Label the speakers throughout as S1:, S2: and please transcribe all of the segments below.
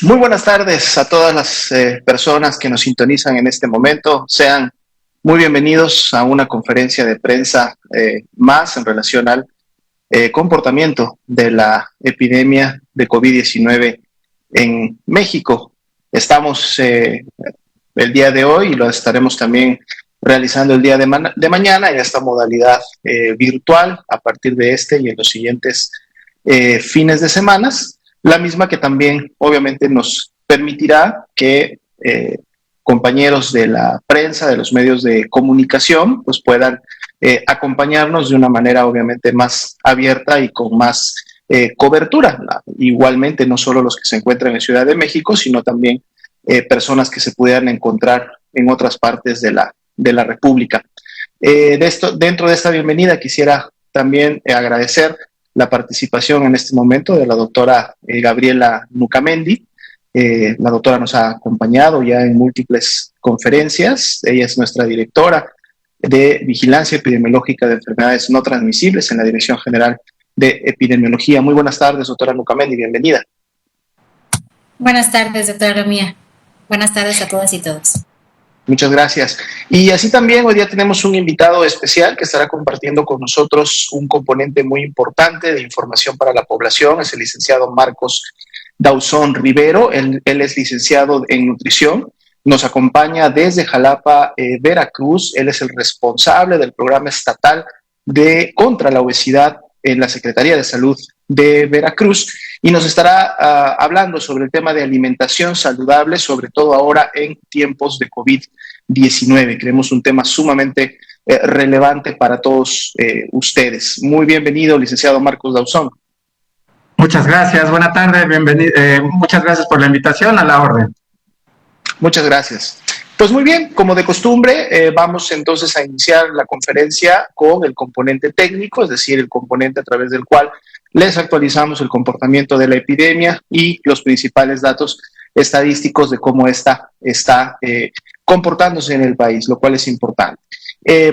S1: Muy buenas tardes a todas las personas que nos sintonizan en este momento. Sean muy bienvenidos a una conferencia de prensa más en relación al comportamiento de la epidemia de COVID-19 en México. Estamos el día de hoy y lo estaremos también realizando el día de mañana en esta modalidad virtual a partir de este y en los siguientes fines de semanas, la misma que también obviamente nos permitirá que compañeros de la prensa, de los medios de comunicación, pues puedan acompañarnos de una manera obviamente más abierta y con más cobertura. Igualmente, no solo los que se encuentran en Ciudad de México, sino también personas que se pudieran encontrar en otras partes de la República. Dentro de esta bienvenida quisiera también agradecer la participación en este momento de la doctora Gabriela Nucamendi. La doctora nos ha acompañado ya en múltiples conferencias. Ella es nuestra directora de Vigilancia Epidemiológica de Enfermedades No Transmisibles en la Dirección General de Epidemiología. Muy buenas tardes, doctora Nucamendi, bienvenida.
S2: Buenas tardes, doctora Mía. Buenas tardes a todas y todos.
S1: Muchas gracias. Y así también hoy día tenemos un invitado especial que estará compartiendo con nosotros un componente muy importante de información para la población. Es el licenciado Marcos Dauzón Rivero. Él es licenciado en nutrición. Nos acompaña desde Jalapa, Veracruz. Él es el responsable del programa estatal contra la obesidad en la Secretaría de Salud de Veracruz y nos estará hablando sobre el tema de alimentación saludable, sobre todo ahora en tiempos de COVID-19. Creemos un tema sumamente relevante para todos ustedes. Muy bienvenido, licenciado Marcos Dauzón.
S3: Muchas gracias, buena tarde, bienvenido. Muchas gracias por la invitación, a la orden.
S1: Muchas gracias. Pues muy bien, como de costumbre, vamos entonces a iniciar la conferencia con el componente técnico, es decir, el componente a través del cual les actualizamos el comportamiento de la epidemia y los principales datos estadísticos de cómo esta está comportándose en el país, lo cual es importante.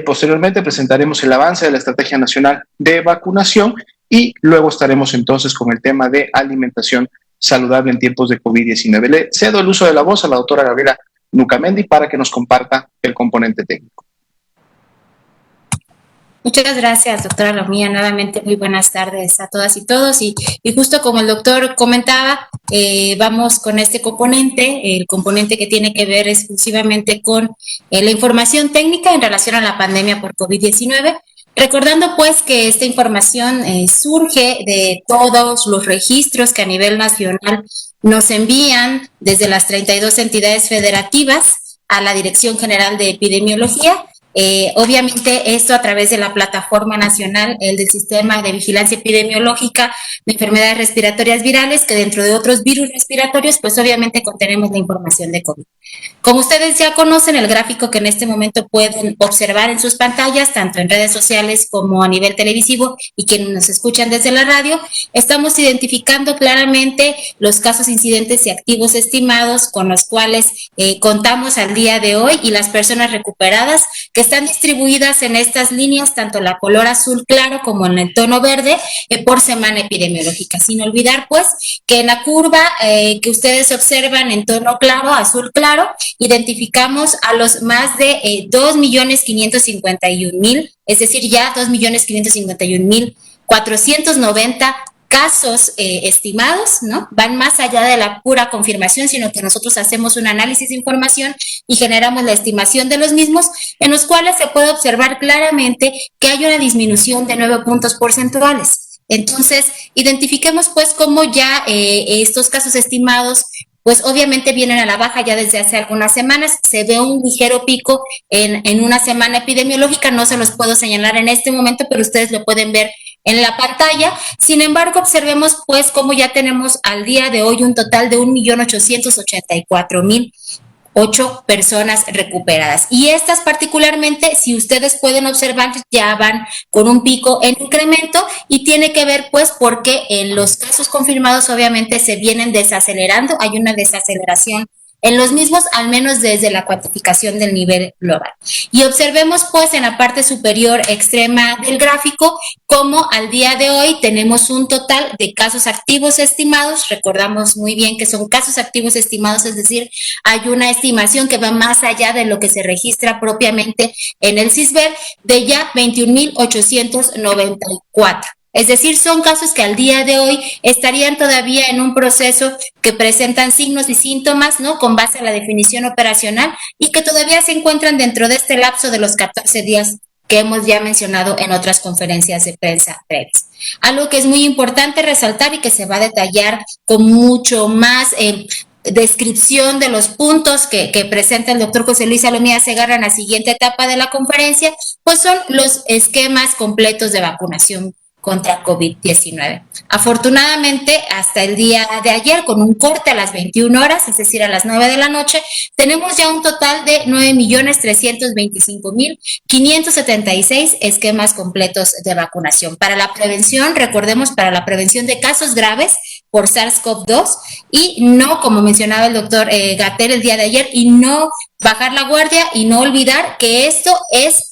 S1: Posteriormente presentaremos el avance de la Estrategia Nacional de Vacunación y luego estaremos entonces con el tema de alimentación saludable en tiempos de COVID-19. Le cedo el uso de la voz a la doctora Gabriela Nucamendi para que nos comparta el componente técnico.
S2: Muchas gracias, doctora Romía. Nuevamente, muy buenas tardes a todas y todos. Y justo como el doctor comentaba, vamos con este componente, el componente que tiene que ver exclusivamente con la información técnica en relación a la pandemia por COVID-19. Recordando pues que esta información surge de todos los registros que a nivel nacional nos envían desde las 32 entidades federativas a la Dirección General de Epidemiología. Obviamente esto a través de la plataforma nacional, el del Sistema de Vigilancia Epidemiológica de Enfermedades Respiratorias Virales, que dentro de otros virus respiratorios, pues obviamente contenemos la información de COVID. Como ustedes ya conocen, el gráfico que en este momento pueden observar en sus pantallas, tanto en redes sociales como a nivel televisivo y quienes nos escuchan desde la radio, estamos identificando claramente los casos incidentes y activos estimados con los cuales contamos al día de hoy y las personas recuperadas que están distribuidas en estas líneas, tanto la color azul claro como en el tono verde, por semana epidemiológica. Sin olvidar, pues, que en la curva que ustedes observan en tono claro, azul claro, identificamos a los más de 2.551.000, es decir, ya 2.551.490 casos estimados, ¿no? Van más allá de la pura confirmación, sino que nosotros hacemos un análisis de información y generamos la estimación de los mismos, en los cuales se puede observar claramente que hay una disminución de 9 puntos porcentuales. Entonces, identifiquemos pues cómo ya estos casos estimados pues obviamente vienen a la baja ya desde hace algunas semanas. Se ve un ligero pico en una semana epidemiológica, no se los puedo señalar en este momento, pero ustedes lo pueden ver en la pantalla. Sin embargo, observemos pues cómo ya tenemos al día de hoy un total de 1.884.008 personas recuperadas. Y estas particularmente, si ustedes pueden observar, ya van con un pico en incremento y tiene que ver pues porque en los casos confirmados obviamente se vienen desacelerando, hay una desaceleración en los mismos, al menos desde la cuantificación del nivel global. Y observemos pues en la parte superior extrema del gráfico cómo al día de hoy tenemos un total de casos activos estimados. Recordamos muy bien que son casos activos estimados, es decir, hay una estimación que va más allá de lo que se registra propiamente en el CISBEN, de ya 21.894. Es decir, son casos que al día de hoy estarían todavía en un proceso que presentan signos y síntomas, ¿no?, con base a la definición operacional, y que todavía se encuentran dentro de este lapso de los 14 días que hemos ya mencionado en otras conferencias de prensa previas. Algo que es muy importante resaltar y que se va a detallar con mucho más descripción de los puntos que presenta el doctor José Luis Salomía Segarra en la siguiente etapa de la conferencia, pues son los esquemas completos de vacunación contra COVID-19. Afortunadamente, hasta el día de ayer, con un corte a las 21 horas, es decir, a las 9 de la noche, tenemos ya un total de 9.325.576 esquemas completos de vacunación. Para la prevención, recordemos, para la prevención de casos graves por SARS-CoV-2 y no, como mencionaba el doctor Gatell el día de ayer, y no bajar la guardia y no olvidar que esto es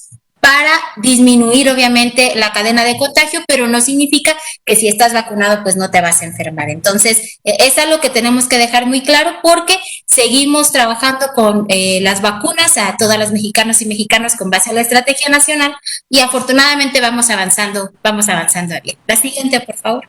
S2: para disminuir obviamente la cadena de contagio, pero no significa que si estás vacunado pues no te vas a enfermar. Entonces, es algo que tenemos que dejar muy claro porque seguimos trabajando con las vacunas a todas las mexicanas y mexicanos con base a la estrategia nacional y afortunadamente vamos avanzando bien. La siguiente, por favor.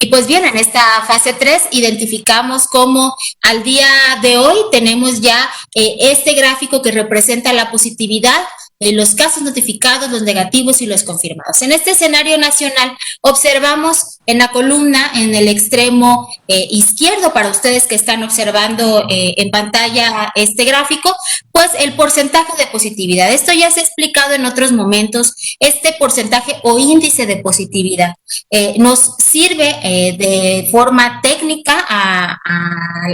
S2: Y pues bien, en esta fase 3 identificamos cómo al día de hoy tenemos ya este gráfico que representa la positividad, los casos notificados, los negativos y los confirmados. En este escenario nacional observamos en la columna en el extremo izquierdo, para ustedes que están observando en pantalla este gráfico, pues el porcentaje de positividad. Esto ya se ha explicado en otros momentos. Este porcentaje o índice de positividad nos sirve de forma técnica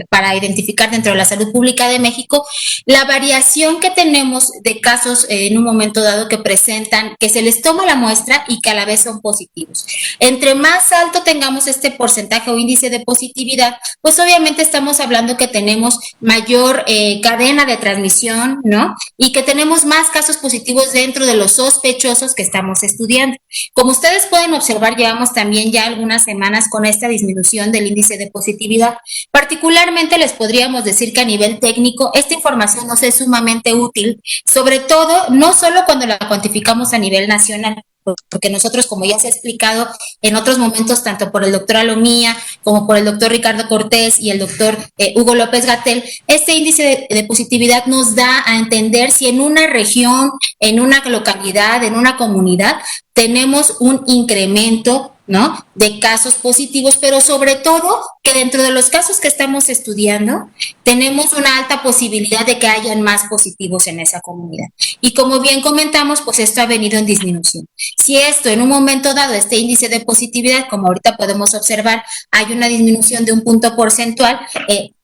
S2: para identificar dentro de la salud pública de México la variación que tenemos de casos en un momento dado que presentan, que se les toma la muestra y que a la vez son positivos. Entre más alto tengamos este porcentaje o índice de positividad, pues obviamente estamos hablando que tenemos mayor cadena de transmisión, ¿no? Y que tenemos más casos positivos dentro de los sospechosos que estamos estudiando. Como ustedes pueden observar, llevamos también ya algunas semanas con esta disminución del índice de positividad. Particularmente les podríamos decir que a nivel técnico esta información nos es sumamente útil, sobre todo no solo cuando la cuantificamos a nivel nacional, porque nosotros, como ya se ha explicado en otros momentos, tanto por el doctor Alomía como por el doctor Ricardo Cortés y el doctor Hugo López-Gatell, este índice de positividad nos da a entender si en una región, en una localidad, en una comunidad, tenemos un incremento, ¿no?, de casos positivos, pero sobre todo que dentro de los casos que estamos estudiando tenemos una alta posibilidad de que hayan más positivos en esa comunidad. Y como bien comentamos, pues esto ha venido en disminución. Si esto en un momento dado, este índice de positividad, como ahorita podemos observar, hay una disminución de un punto porcentual,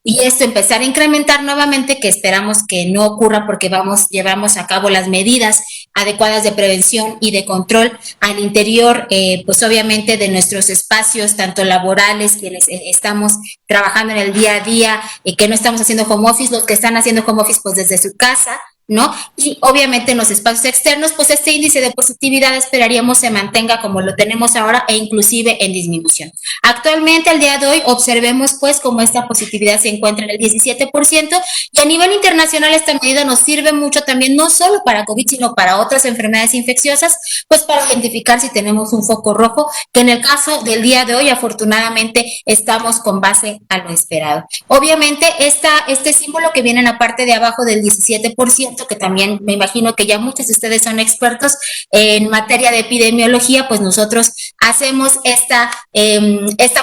S2: y esto empezar a incrementar nuevamente, que esperamos que no ocurra porque llevamos a cabo las medidas adecuadas de prevención y de control al interior, pues obviamente de nuestros espacios, tanto laborales, quienes estamos trabajando en el día a día, que no estamos haciendo home office, los que están haciendo home office pues desde su casa, ¿no? Y obviamente en los espacios externos, pues este índice de positividad esperaríamos se mantenga como lo tenemos ahora e inclusive en disminución. Actualmente, al día de hoy, observemos pues cómo esta positividad se encuentra en el 17% y a nivel internacional esta medida nos sirve mucho también, no solo para COVID, sino para otras enfermedades infecciosas, pues para identificar si tenemos un foco rojo, que en el caso del día de hoy, afortunadamente, estamos con base a lo esperado. Obviamente, este símbolo que viene en la parte de abajo del 17%, que también me imagino que ya muchos de ustedes son expertos en materia de epidemiología, pues nosotros hacemos esta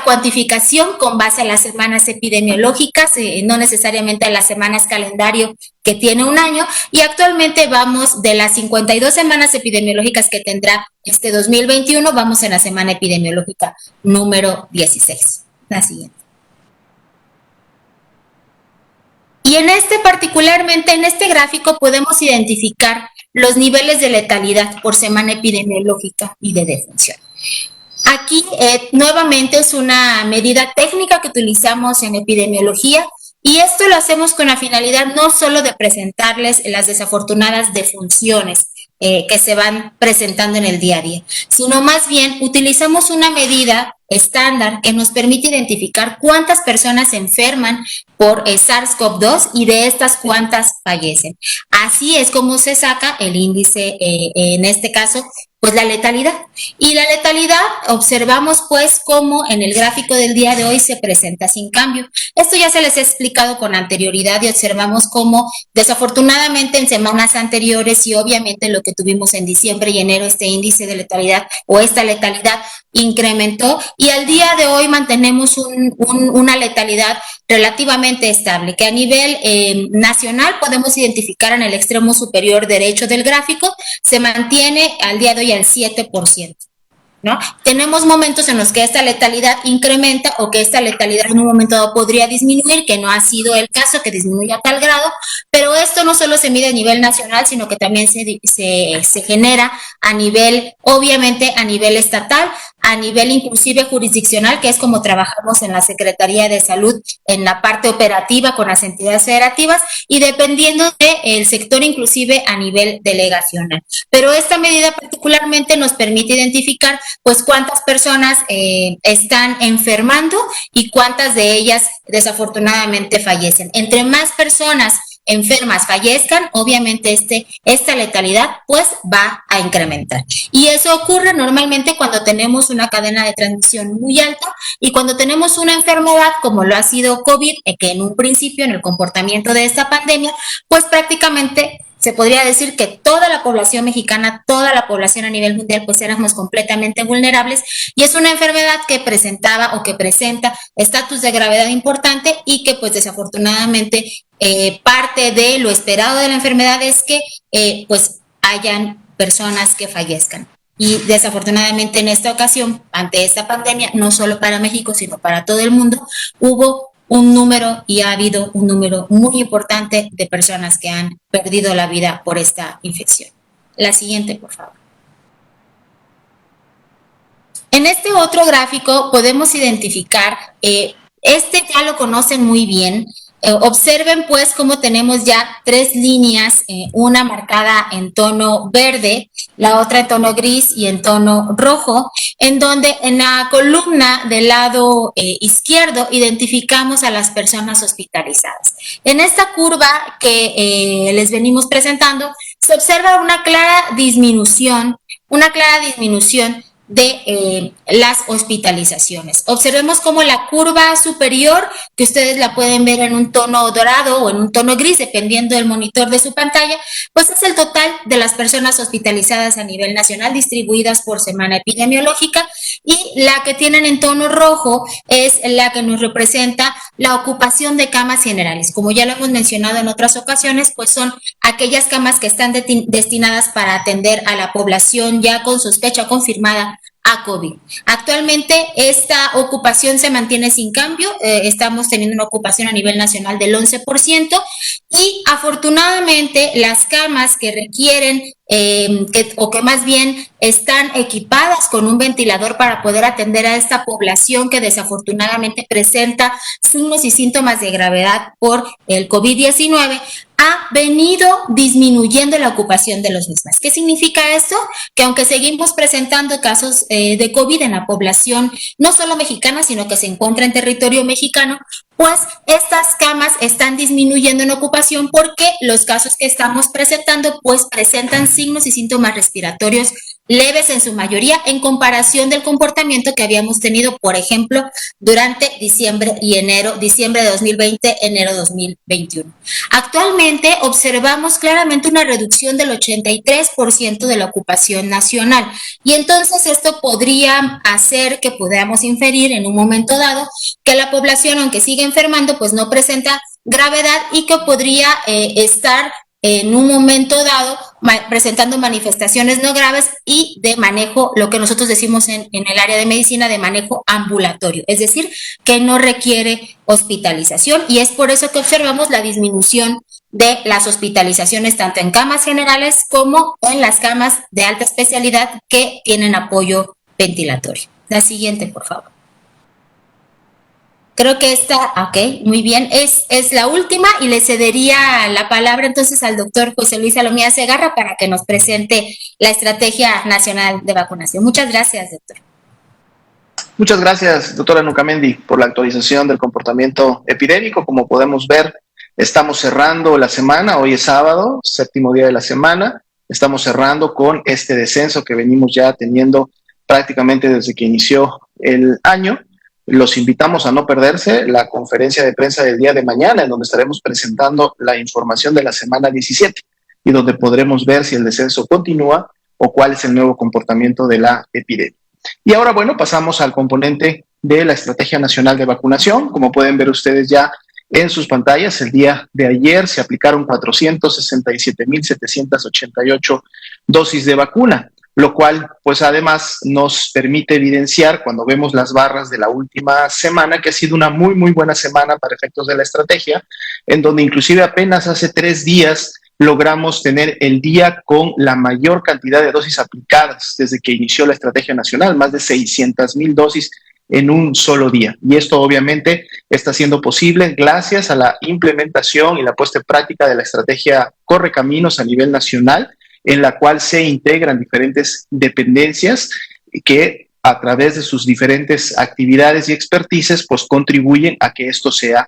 S2: cuantificación con base a las semanas epidemiológicas, no necesariamente a las semanas calendario que tiene un año, y actualmente vamos de las 52 semanas epidemiológicas que tendrá este 2021, vamos en la semana epidemiológica número 16. La siguiente. Y particularmente en este gráfico podemos identificar los niveles de letalidad por semana epidemiológica y de defunción. Aquí nuevamente es una medida técnica que utilizamos en epidemiología y esto lo hacemos con la finalidad no solo de presentarles las desafortunadas defunciones que se van presentando en el día a día, sino más bien utilizamos una medida estándar que nos permite identificar cuántas personas se enferman por SARS-CoV-2 y de estas cuántas fallecen. Así es como se saca el índice, en este caso, pues la letalidad. Y la letalidad observamos pues cómo en el gráfico del día de hoy se presenta sin cambio. Esto ya se les he explicado con anterioridad y observamos cómo desafortunadamente en semanas anteriores y obviamente lo que tuvimos en diciembre y enero, este índice de letalidad o esta letalidad incrementó y al día de hoy mantenemos una letalidad relativamente estable, que a nivel nacional podemos identificar en el extremo superior derecho del gráfico, se mantiene al día de hoy al 7%. ¿No? Tenemos momentos en los que esta letalidad incrementa o que esta letalidad en un momento dado podría disminuir, que no ha sido el caso, que disminuya a tal grado, pero esto no solo se mide a nivel nacional, sino que también se genera a nivel, obviamente a nivel estatal, a nivel inclusive jurisdiccional, que es como trabajamos en la Secretaría de Salud en la parte operativa con las entidades federativas y dependiendo del sector inclusive a nivel delegacional. Pero esta medida particularmente nos permite identificar pues cuántas personas están enfermando y cuántas de ellas desafortunadamente fallecen. Entre más personas enfermas fallezcan, obviamente esta letalidad pues va a incrementar. Y eso ocurre normalmente cuando tenemos una cadena de transmisión muy alta y cuando tenemos una enfermedad como lo ha sido COVID, que en un principio en el comportamiento de esta pandemia, pues prácticamente se podría decir que toda la población mexicana, toda la población a nivel mundial, pues éramos completamente vulnerables y es una enfermedad que presentaba o que presenta estatus de gravedad importante y que pues desafortunadamente parte de lo esperado de la enfermedad es que pues hayan personas que fallezcan. Y desafortunadamente en esta ocasión, ante esta pandemia, no solo para México, sino para todo el mundo, hubo un número y ha habido un número muy importante de personas que han perdido la vida por esta infección. La siguiente, por favor. En este otro gráfico podemos identificar, ya lo conocen muy bien. Observen pues cómo tenemos ya tres líneas, una marcada en tono verde, la otra en tono gris y en tono rojo, en donde en la columna del lado izquierdo identificamos a las personas hospitalizadas. En esta curva que les venimos presentando se observa una clara disminución de las hospitalizaciones. Observemos cómo la curva superior, que ustedes la pueden ver en un tono dorado o en un tono gris, dependiendo del monitor de su pantalla, pues es el total de las personas hospitalizadas a nivel nacional distribuidas por semana epidemiológica y la que tienen en tono rojo es la que nos representa la ocupación de camas generales. Como ya lo hemos mencionado en otras ocasiones, pues son aquellas camas que están destinadas para atender a la población ya con sospecha confirmada a COVID. Actualmente esta ocupación se mantiene sin cambio, estamos teniendo una ocupación a nivel nacional del 11% y afortunadamente las camas que requieren o que más bien están equipadas con un ventilador para poder atender a esta población que desafortunadamente presenta signos y síntomas de gravedad por el COVID-19, ha venido disminuyendo la ocupación de los mismas. ¿Qué significa esto? Que aunque seguimos presentando casos de COVID en la población, no solo mexicana, sino que se encuentra en territorio mexicano, pues estas camas están disminuyendo en ocupación porque los casos que estamos presentando pues presentan signos y síntomas respiratorios leves en su mayoría en comparación del comportamiento que habíamos tenido, por ejemplo, durante diciembre de 2020, enero de 2021. Actualmente observamos claramente una reducción del 83% de la ocupación nacional y entonces esto podría hacer que podamos inferir en un momento dado que la población, aunque sigue enfermando, pues no presenta gravedad y que podría estar en un momento dado presentando manifestaciones no graves y de manejo, lo que nosotros decimos en el área de medicina, de manejo ambulatorio, es decir, que no requiere hospitalización y es por eso que observamos la disminución de las hospitalizaciones tanto en camas generales como en las camas de alta especialidad que tienen apoyo ventilatorio. La siguiente, por favor. Creo que esta, ok, muy bien, es la última y le cedería la palabra entonces al doctor José Luis Salomía Segarra para que nos presente la Estrategia Nacional de Vacunación. Muchas gracias, doctor.
S1: Muchas gracias, doctora Nucamendi, por la actualización del comportamiento epidémico. Como podemos ver, estamos cerrando la semana, hoy es sábado, 7º día de la semana, estamos cerrando con este descenso que venimos ya teniendo prácticamente desde que inició el año. Los invitamos a no perderse la conferencia de prensa del día de mañana, en donde estaremos presentando la información de la semana 17 y donde podremos ver si el descenso continúa o cuál es el nuevo comportamiento de la epidemia. Y ahora, bueno, pasamos al componente de la Estrategia Nacional de Vacunación. Como pueden ver ustedes ya en sus pantallas, el día de ayer se aplicaron 467,788 dosis de vacuna, lo cual pues además nos permite evidenciar cuando vemos las barras de la última semana que ha sido una muy buena semana para efectos de la estrategia, en donde inclusive apenas hace 3 días logramos tener el día con la mayor cantidad de dosis aplicadas desde que inició la estrategia nacional, más de 600,000 dosis en un solo día. Y esto obviamente está siendo posible gracias a la implementación y la puesta en práctica de la estrategia Correcaminos a nivel nacional, en la cual se integran diferentes dependencias que a través de sus diferentes actividades y expertices, pues contribuyen a que esto sea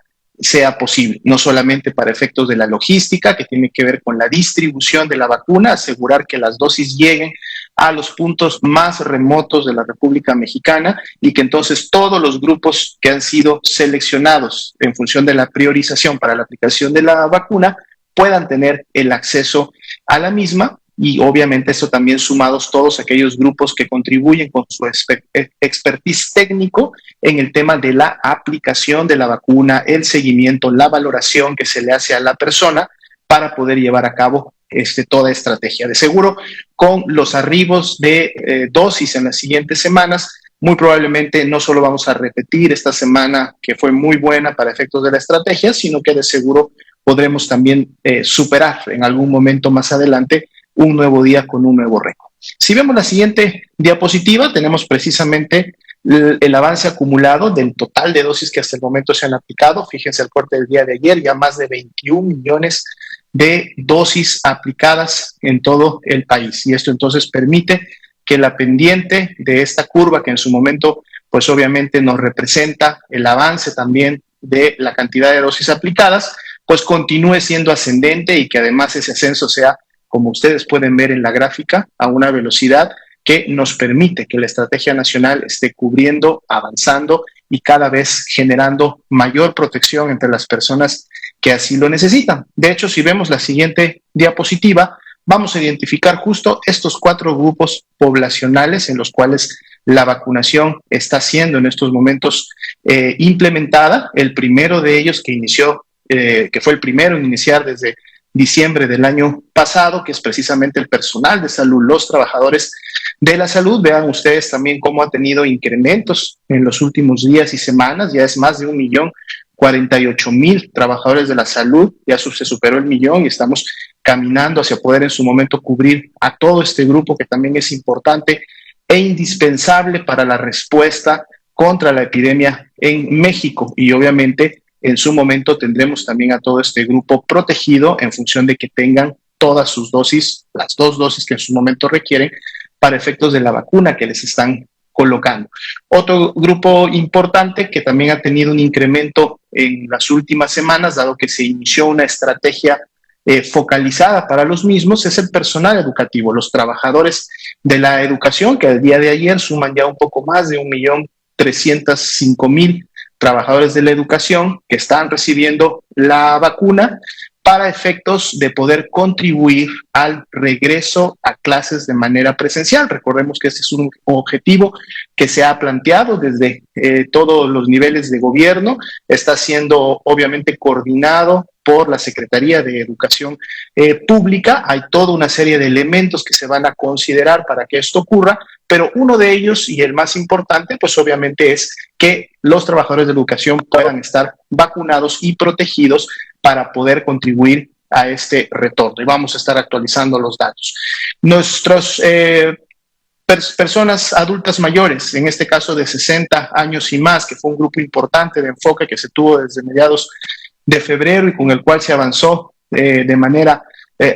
S1: posible, no solamente para efectos de la logística, que tiene que ver con la distribución de la vacuna, asegurar que las dosis lleguen a los puntos más remotos de la República Mexicana y que entonces todos los grupos que han sido seleccionados en función de la priorización para la aplicación de la vacuna puedan tener el acceso a la misma. Y obviamente eso también sumados todos aquellos grupos que contribuyen con su expertise técnico en el tema de la aplicación de la vacuna, el seguimiento, la valoración que se le hace a la persona para poder llevar a cabo toda estrategia. De seguro, con los arribos de dosis en las siguientes semanas, muy probablemente no solo vamos a repetir esta semana que fue muy buena para efectos de la estrategia, sino que de seguro podremos también superar en algún momento más adelante un nuevo día con un nuevo récord. Si vemos la siguiente diapositiva, tenemos precisamente el avance acumulado del total de dosis que hasta el momento se han aplicado. Fíjense el corte del día de ayer, ya más de 21 millones de dosis aplicadas en todo el país. Y esto entonces permite que la pendiente de esta curva, que en su momento pues obviamente nos representa el avance también de la cantidad de dosis aplicadas, pues continúe siendo ascendente y que además ese ascenso sea, como ustedes pueden ver en la gráfica, a una velocidad que nos permite que la estrategia nacional esté cubriendo, avanzando y cada vez generando mayor protección entre las personas que así lo necesitan. De hecho, si vemos la siguiente diapositiva, vamos a identificar justo estos 4 grupos poblacionales en los cuales la vacunación está siendo en estos momentos implementada. El primero de ellos que fue el primero en iniciar desde diciembre del año pasado, que es precisamente el personal de salud, los trabajadores de la salud. Vean ustedes también cómo ha tenido incrementos en los últimos días y semanas, ya es más de 1,048,000 trabajadores de la salud, ya se superó el millón y estamos caminando hacia poder en su momento cubrir a todo este grupo que también es importante e indispensable para la respuesta contra la epidemia en México. Y obviamente en su momento tendremos también a todo este grupo protegido en función de que tengan todas sus dosis, las 2 dosis que en su momento requieren para efectos de la vacuna que les están colocando. Otro grupo importante que también ha tenido un incremento en las últimas semanas, dado que se inició una estrategia focalizada para los mismos, es el personal educativo, los trabajadores de la educación, que al día de ayer suman ya un poco más de 1,305,000 trabajadores de la educación que están recibiendo la vacuna para efectos de poder contribuir al regreso a clases de manera presencial. Recordemos que este es un objetivo que se ha planteado desde todos los niveles de gobierno, está siendo obviamente coordinado por la Secretaría de Educación Pública. Hay toda una serie de elementos que se van a considerar para que esto ocurra, pero uno de ellos y el más importante, pues obviamente es que los trabajadores de educación puedan estar vacunados y protegidos para poder contribuir a este retorno. Y vamos a estar actualizando los datos. Nuestros personas adultas mayores, en este caso de 60 años y más, que fue un grupo importante de enfoque que se tuvo desde mediados de febrero y con el cual se avanzó de manera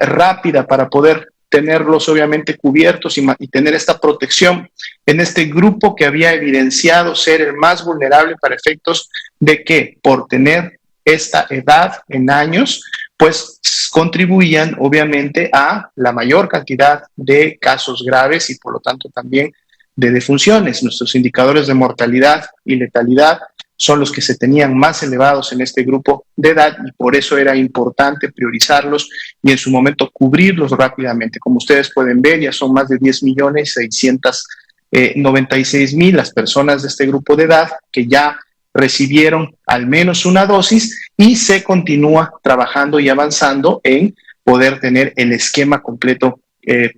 S1: rápida para poder tenerlos obviamente cubiertos y tener esta protección en este grupo que había evidenciado ser el más vulnerable para efectos de que por tener esta edad en años, pues contribuían obviamente a la mayor cantidad de casos graves y por lo tanto también de defunciones. Nuestros indicadores de mortalidad y letalidad son los que se tenían más elevados en este grupo de edad y por eso era importante priorizarlos y en su momento cubrirlos rápidamente. Como ustedes pueden ver, ya son más de 10.696.000 las personas de este grupo de edad que ya recibieron al menos una dosis y se continúa trabajando y avanzando en poder tener el esquema completo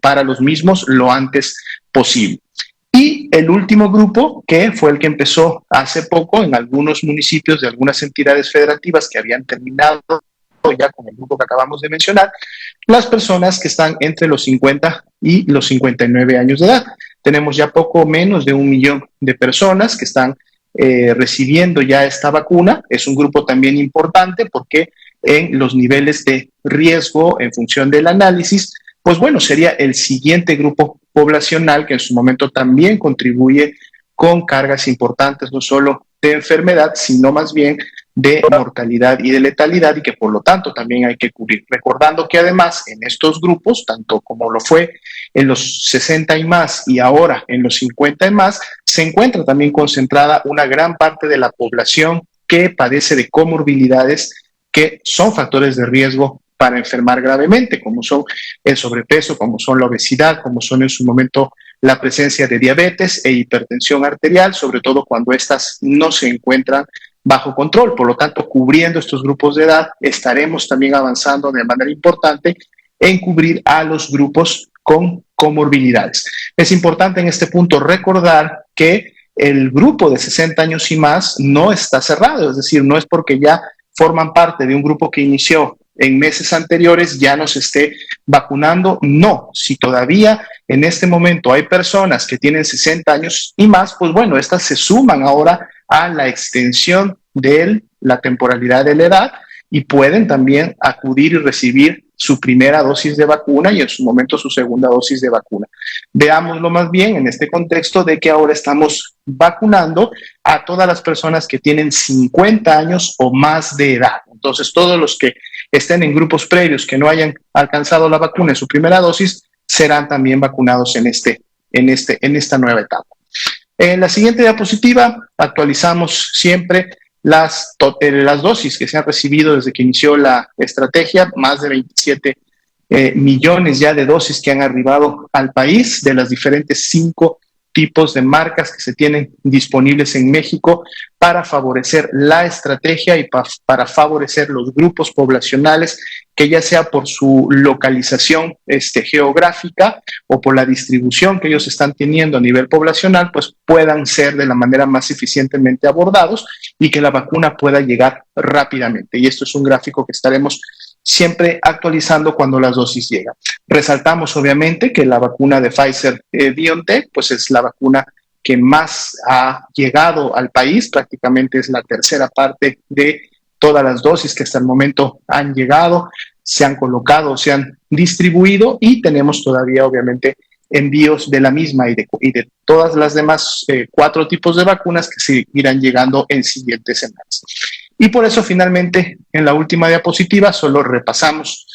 S1: para los mismos lo antes posible. Y el último grupo, que fue el que empezó hace poco en algunos municipios de algunas entidades federativas que habían terminado ya con el grupo que acabamos de mencionar, las personas que están entre los 50 y los 59 años de edad. Tenemos ya poco menos de 1 millón de personas que están recibiendo ya esta vacuna. Es un grupo también importante porque en los niveles de riesgo en función del análisis, pues bueno, sería el siguiente grupo poblacional que en su momento también contribuye con cargas importantes, no solo de enfermedad, sino más bien de mortalidad y de letalidad y que por lo tanto también hay que cubrir. Recordando que además en estos grupos, tanto como lo fue en los 60 y más y ahora en los 50 y más, se encuentra también concentrada una gran parte de la población que padece de comorbilidades que son factores de riesgo para enfermar gravemente, como son el sobrepeso, como son la obesidad, como son en su momento la presencia de diabetes e hipertensión arterial, sobre todo cuando estas no se encuentran bajo control. Por lo tanto, cubriendo estos grupos de edad, estaremos también avanzando de manera importante en cubrir a los grupos con comorbilidades. Es importante en este punto recordar que el grupo de 60 años y más no está cerrado, es decir, no es porque ya forman parte de un grupo que inició en meses anteriores ya nos esté vacunando. No, si todavía en este momento hay personas que tienen 60 años y más, pues bueno, estas se suman ahora a la extensión de la temporalidad de la edad y pueden también acudir y recibir su primera dosis de vacuna y en su momento su segunda dosis de vacuna. Veámoslo más bien en este contexto de que ahora estamos vacunando a todas las personas que tienen 50 años o más de edad. Entonces, todos los que estén en grupos previos que no hayan alcanzado la vacuna en su primera dosis serán también vacunados en esta nueva etapa. En la siguiente diapositiva actualizamos siempre las dosis que se han recibido desde que inició la estrategia, más de 27 millones ya de dosis que han arribado al país de las diferentes 5 tipos de marcas que se tienen disponibles en México para favorecer la estrategia y para favorecer los grupos poblacionales que ya sea por su localización geográfica o por la distribución que ellos están teniendo a nivel poblacional, pues puedan ser de la manera más eficientemente abordados y que la vacuna pueda llegar rápidamente. Y esto es un gráfico que estaremos siempre actualizando cuando las dosis llegan. Resaltamos obviamente que la vacuna de Pfizer-BioNTech pues es la vacuna que más ha llegado al país, prácticamente es la tercera parte de todas las dosis que hasta el momento han llegado, se han colocado, se han distribuido y tenemos todavía obviamente envíos de la misma y de todas las demás 4 tipos de vacunas que seguirán llegando en siguientes semanas. Y por eso finalmente en la última diapositiva solo repasamos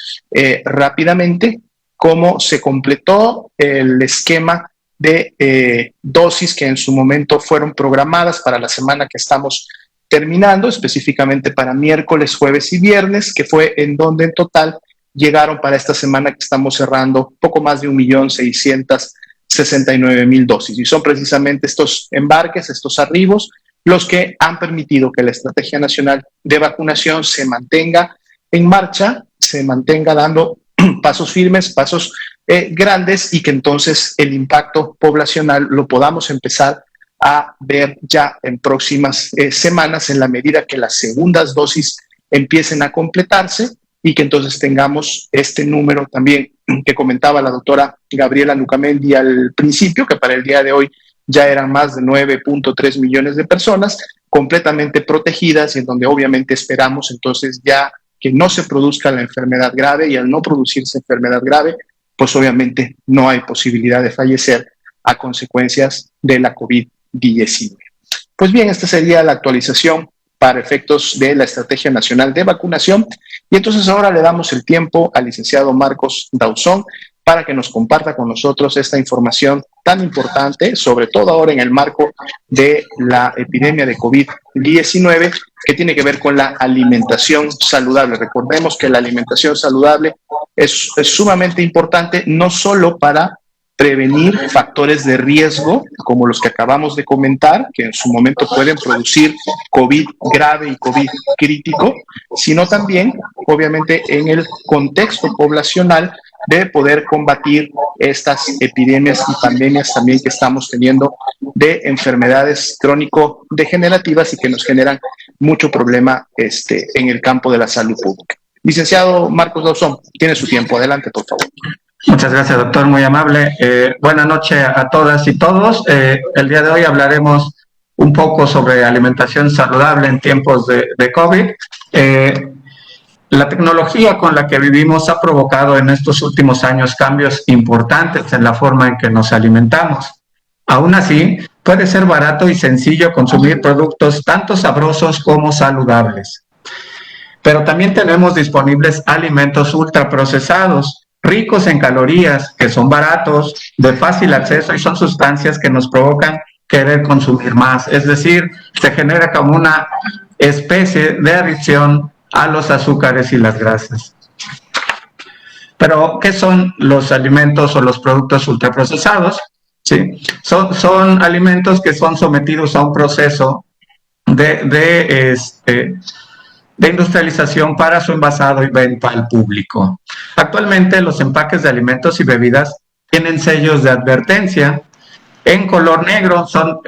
S1: rápidamente cómo se completó el esquema de dosis que en su momento fueron programadas para la semana que estamos terminando, específicamente para miércoles, jueves y viernes, que fue en donde en total llegaron para esta semana que estamos cerrando poco más de 1.669.000 dosis. Y son precisamente estos embarques, estos arribos, los que han permitido que la Estrategia Nacional de Vacunación se mantenga en marcha, se mantenga dando pasos firmes, pasos grandes y que entonces el impacto poblacional lo podamos empezar a ver ya en próximas semanas en la medida que las segundas dosis empiecen a completarse y que entonces tengamos este número también que comentaba la doctora Gabriela Nucamendi al principio, que para el día de hoy ya eran más de 9.3 millones de personas completamente protegidas, y en donde obviamente esperamos entonces ya que no se produzca la enfermedad grave, y al no producirse enfermedad grave, pues obviamente no hay posibilidad de fallecer a consecuencias de la COVID-19. Pues bien, esta sería la actualización para efectos de la Estrategia Nacional de Vacunación, y entonces ahora le damos el tiempo al licenciado Marcos Dauzón para que nos comparta con nosotros esta información tan importante, sobre todo ahora en el marco de la epidemia de COVID-19, que tiene que ver con la alimentación saludable. Recordemos que la alimentación saludable es sumamente importante, no solo para prevenir factores de riesgo, como los que acabamos de comentar, que en su momento pueden producir COVID grave y COVID crítico, sino también, obviamente, en el contexto poblacional de poder combatir estas epidemias y pandemias también que estamos teniendo de enfermedades crónico-degenerativas y que nos generan mucho problema en el campo de la salud pública. Licenciado Marcos Dauzón, tiene su tiempo. Adelante, por favor.
S3: Muchas gracias, doctor, muy amable. Buenas noches a todas y todos. El día de hoy hablaremos un poco sobre alimentación saludable en tiempos de COVID. La tecnología con la que vivimos ha provocado en estos últimos años cambios importantes en la forma en que nos alimentamos. Aún así, puede ser barato y sencillo consumir productos tanto sabrosos como saludables. Pero también tenemos disponibles alimentos ultraprocesados, ricos en calorías, que son baratos, de fácil acceso y son sustancias que nos provocan querer consumir más. Es decir, se genera como una especie de adicción a los azúcares y las grasas. Pero, ¿qué son los alimentos o los productos ultraprocesados? ¿Sí? Son alimentos que son sometidos a un proceso de industrialización para su envasado y venta al público. Actualmente los empaques de alimentos y bebidas tienen sellos de advertencia en color negro, son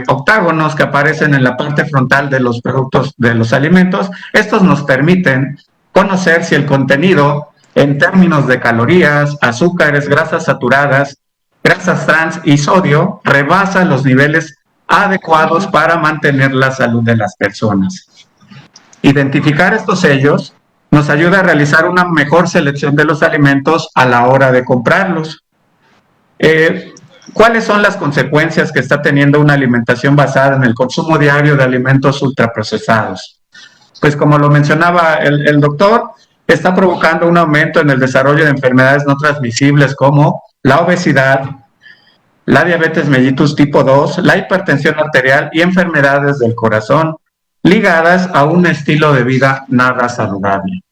S3: octágonos que aparecen en la parte frontal de los productos de los alimentos. Estos nos permiten conocer si el contenido en términos de calorías, azúcares, grasas saturadas, grasas trans y sodio rebasa los niveles adecuados para mantener la salud de las personas. Identificar estos sellos nos ayuda a realizar una mejor selección de los alimentos a la hora de comprarlos. ¿Cuáles son las consecuencias que está teniendo una alimentación basada en el consumo diario de alimentos ultraprocesados? Pues como lo mencionaba el doctor, está provocando un aumento en el desarrollo de enfermedades no transmisibles como la obesidad, la diabetes mellitus tipo 2, la hipertensión arterial y enfermedades del corazón, ligadas a un estilo de vida nada saludable.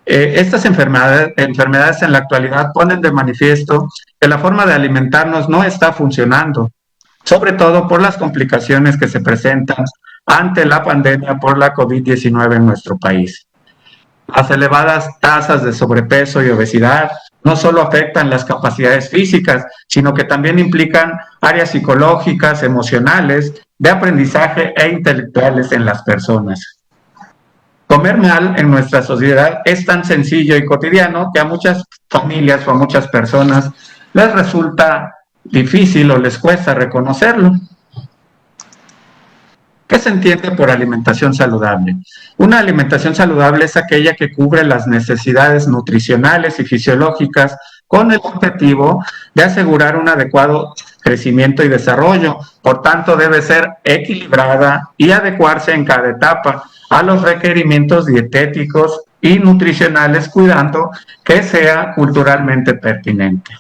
S3: Estas enfermedades en la actualidad ponen de manifiesto que la forma de alimentarnos no está funcionando, sobre todo por las complicaciones que se presentan ante la pandemia por la COVID-19 en nuestro país. Las elevadas tasas de sobrepeso y obesidad no solo afectan las capacidades físicas, sino que también implican áreas psicológicas, emocionales, de aprendizaje e intelectuales en las personas. Comer mal en nuestra sociedad es tan sencillo y cotidiano que a muchas familias o a muchas personas les resulta difícil o les cuesta reconocerlo. ¿Qué se entiende por alimentación saludable? Una alimentación saludable es aquella que cubre las necesidades nutricionales y fisiológicas con el objetivo de asegurar un adecuado crecimiento y desarrollo. Por tanto, debe ser equilibrada y adecuarse en cada etapa a los requerimientos dietéticos y nutricionales, cuidando que sea culturalmente pertinente.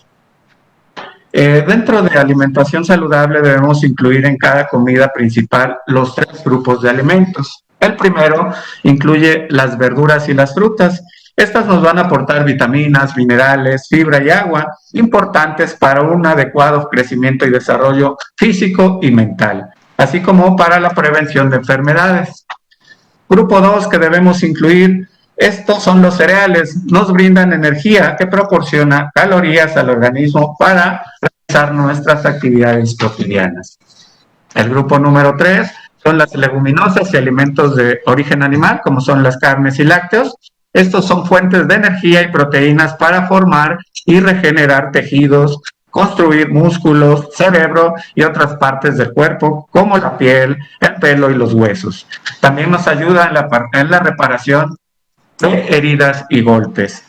S3: Dentro de alimentación saludable debemos incluir en cada comida principal los 3 grupos de alimentos. El primero incluye las verduras y las frutas. Estas nos van a aportar vitaminas, minerales, fibra y agua, importantes para un adecuado crecimiento y desarrollo físico y mental, así como para la prevención de enfermedades. Grupo 2 que debemos incluir, estos son los cereales, nos brindan energía que proporciona calorías al organismo para realizar nuestras actividades cotidianas. El grupo número 3 son las leguminosas y alimentos de origen animal, como son las carnes y lácteos. Estos son fuentes de energía y proteínas para formar y regenerar tejidos, construir músculos, cerebro y otras partes del cuerpo, como la piel, el pelo y los huesos. También nos ayuda en la reparación de heridas y golpes.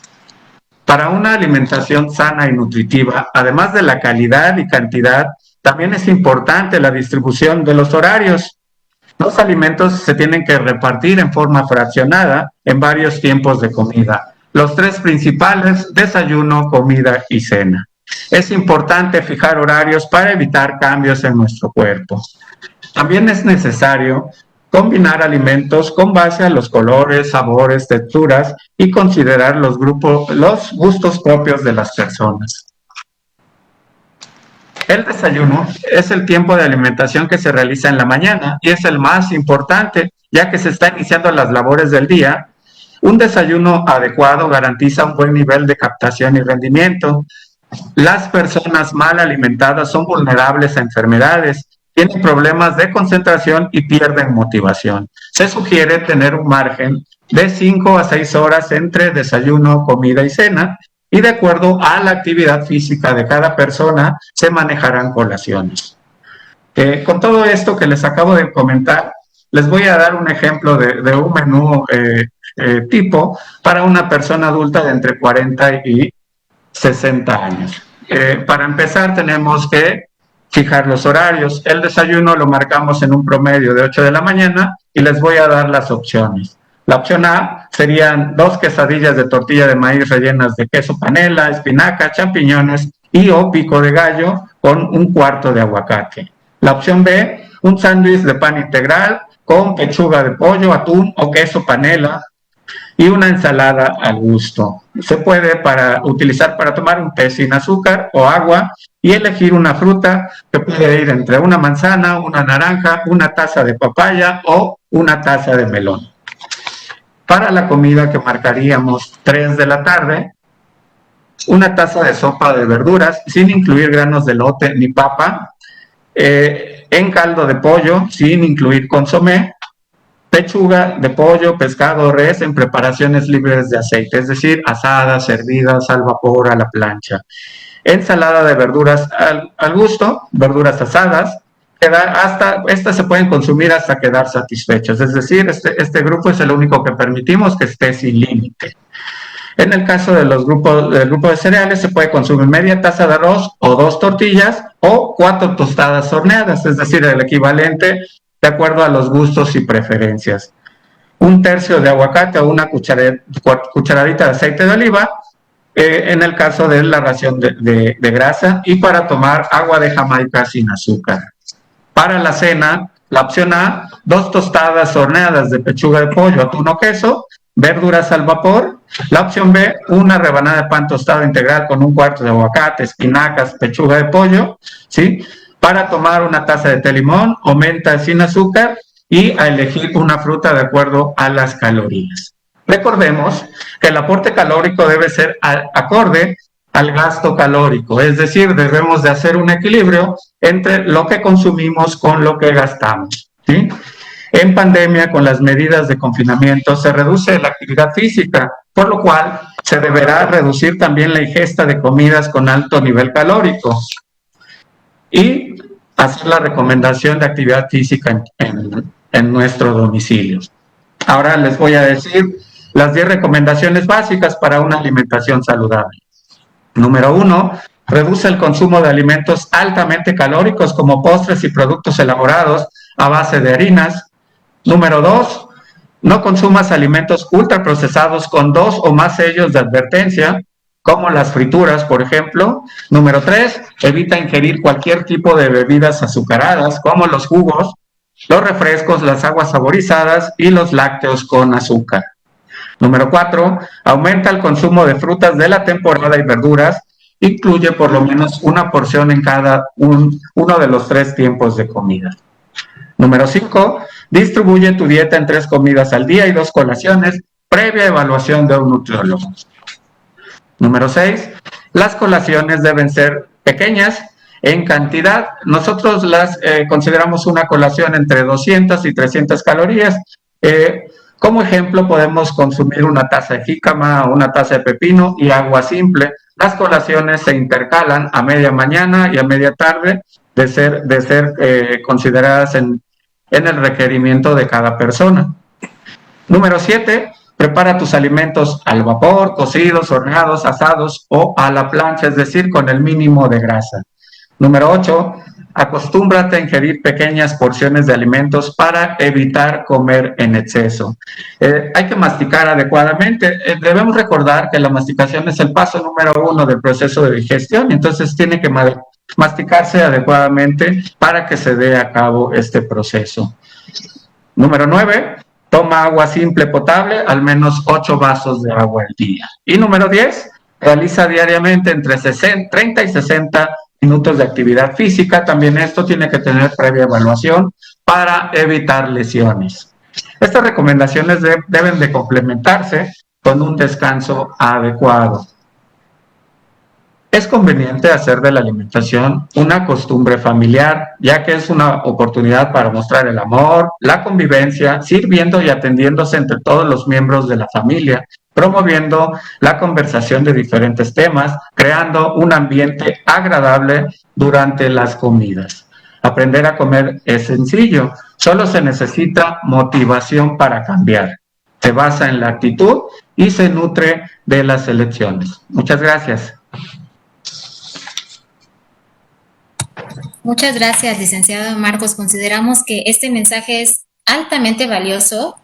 S3: Para una alimentación sana y nutritiva, además de la calidad y cantidad, también es importante la distribución de los horarios. Los alimentos se tienen que repartir en forma fraccionada en varios tiempos de comida. Los 3 principales: desayuno, comida y cena. Es importante fijar horarios para evitar cambios en nuestro cuerpo. También es necesario combinar alimentos con base a los colores, sabores, texturas y considerar los gustos propios de las personas. El desayuno es el tiempo de alimentación que se realiza en la mañana y es el más importante, ya que se está iniciando las labores del día. Un desayuno adecuado garantiza un buen nivel de captación y rendimiento. Las personas mal alimentadas son vulnerables a enfermedades, tienen problemas de concentración y pierden motivación. Se sugiere tener un margen de 5 a 6 horas entre desayuno, comida y cena, y de acuerdo a la actividad física de cada persona se manejarán colaciones. Con todo esto que les acabo de comentar, les voy a dar un ejemplo de un menú tipo para una persona adulta de entre 40 y 60 años. Para empezar, tenemos que fijar los horarios. El desayuno lo marcamos en un promedio de 8 de la mañana y les voy a dar las opciones. La opción A serían 2 quesadillas de tortilla de maíz rellenas de queso panela, espinaca, champiñones y o pico de gallo con 1/4 de aguacate. La opción B, un sándwich de pan integral con pechuga de pollo, atún o queso panela y una ensalada al gusto. Se puede utilizar para tomar un té sin azúcar o agua y elegir una fruta que puede ir entre una manzana, una naranja, una taza de papaya o una taza de melón. Para la comida, que marcaríamos 3 de la tarde, una taza de sopa de verduras sin incluir granos de elote ni papa, en caldo de pollo sin incluir consomé, pechuga de pollo, pescado o res en preparaciones libres de aceite, es decir, asadas, hervidas, al vapor, a la plancha. Ensalada de verduras al gusto, verduras asadas, estas se pueden consumir hasta quedar satisfechos, es decir, este grupo es el único que permitimos que esté sin límite. En el caso del grupo de cereales, se puede consumir media taza de arroz o 2 tortillas o 4 tostadas horneadas, es decir, el equivalente de acuerdo a los gustos y preferencias. 1/3 de aguacate o una cucharadita de aceite de oliva, en el caso de la ración de grasa, y para tomar agua de Jamaica sin azúcar. Para la cena, la opción A, 2 tostadas horneadas de pechuga de pollo, atún o queso, verduras al vapor. La opción B, una rebanada de pan tostado integral con 1/4 de aguacate, espinacas, pechuga de pollo, ¿sí? Para tomar una taza de té limón o menta sin azúcar y a elegir una fruta de acuerdo a las calorías. Recordemos que el aporte calórico debe ser acorde al gasto calórico, es decir, debemos de hacer un equilibrio entre lo que consumimos con lo que gastamos, ¿sí? En pandemia, con las medidas de confinamiento, se reduce la actividad física, por lo cual se deberá reducir también la ingesta de comidas con alto nivel calórico y hacer la recomendación de actividad física en nuestro domicilio. Ahora les voy a decir las 10 recomendaciones básicas para una alimentación saludable. Número 1, reduce el consumo de alimentos altamente calóricos como postres y productos elaborados a base de harinas. Número 2, no consumas alimentos ultraprocesados con 2 o más sellos de advertencia, como las frituras, por ejemplo. Número 3, evita ingerir cualquier tipo de bebidas azucaradas, como los jugos, los refrescos, las aguas saborizadas y los lácteos con azúcar. Número 4, aumenta el consumo de frutas de la temporada y verduras, incluye por lo menos una porción en cada uno de los 3 tiempos de comida. Número 5, distribuye tu dieta en 3 comidas al día y 2 colaciones, previa evaluación de un nutriólogo. Número 6, las colaciones deben ser pequeñas en cantidad. Nosotros las consideramos una colación entre 200 y 300 calorías, Como ejemplo, podemos consumir una taza de jícama, una taza de pepino y agua simple. Las colaciones se intercalan a media mañana y a media tarde de ser consideradas en el requerimiento de cada persona. Número 7, prepara tus alimentos al vapor, cocidos, horneados, asados o a la plancha, es decir, con el mínimo de grasa. Número 8, acostúmbrate a ingerir pequeñas porciones de alimentos para evitar comer en exceso. Hay que masticar adecuadamente. Debemos recordar que la masticación es el paso número 1 del proceso de digestión, entonces tiene que masticarse adecuadamente para que se dé a cabo este proceso. Número 9, toma agua simple potable, al menos 8 vasos de agua al día. Y número 10, realiza diariamente entre 30 y 60 minutos de actividad física. También esto tiene que tener previa evaluación para evitar lesiones. Estas recomendaciones deben de complementarse con un descanso adecuado. Es conveniente hacer de la alimentación una costumbre familiar, ya que es una oportunidad para mostrar el amor, la convivencia, sirviendo y atendiéndose entre todos los miembros de la familia, promoviendo la conversación de diferentes temas, creando un ambiente agradable durante las comidas. Aprender a comer es sencillo, solo se necesita motivación para cambiar. Se basa en la actitud y se nutre de las elecciones. Muchas gracias.
S2: Muchas gracias, licenciado Marcos. Consideramos que este mensaje es altamente valioso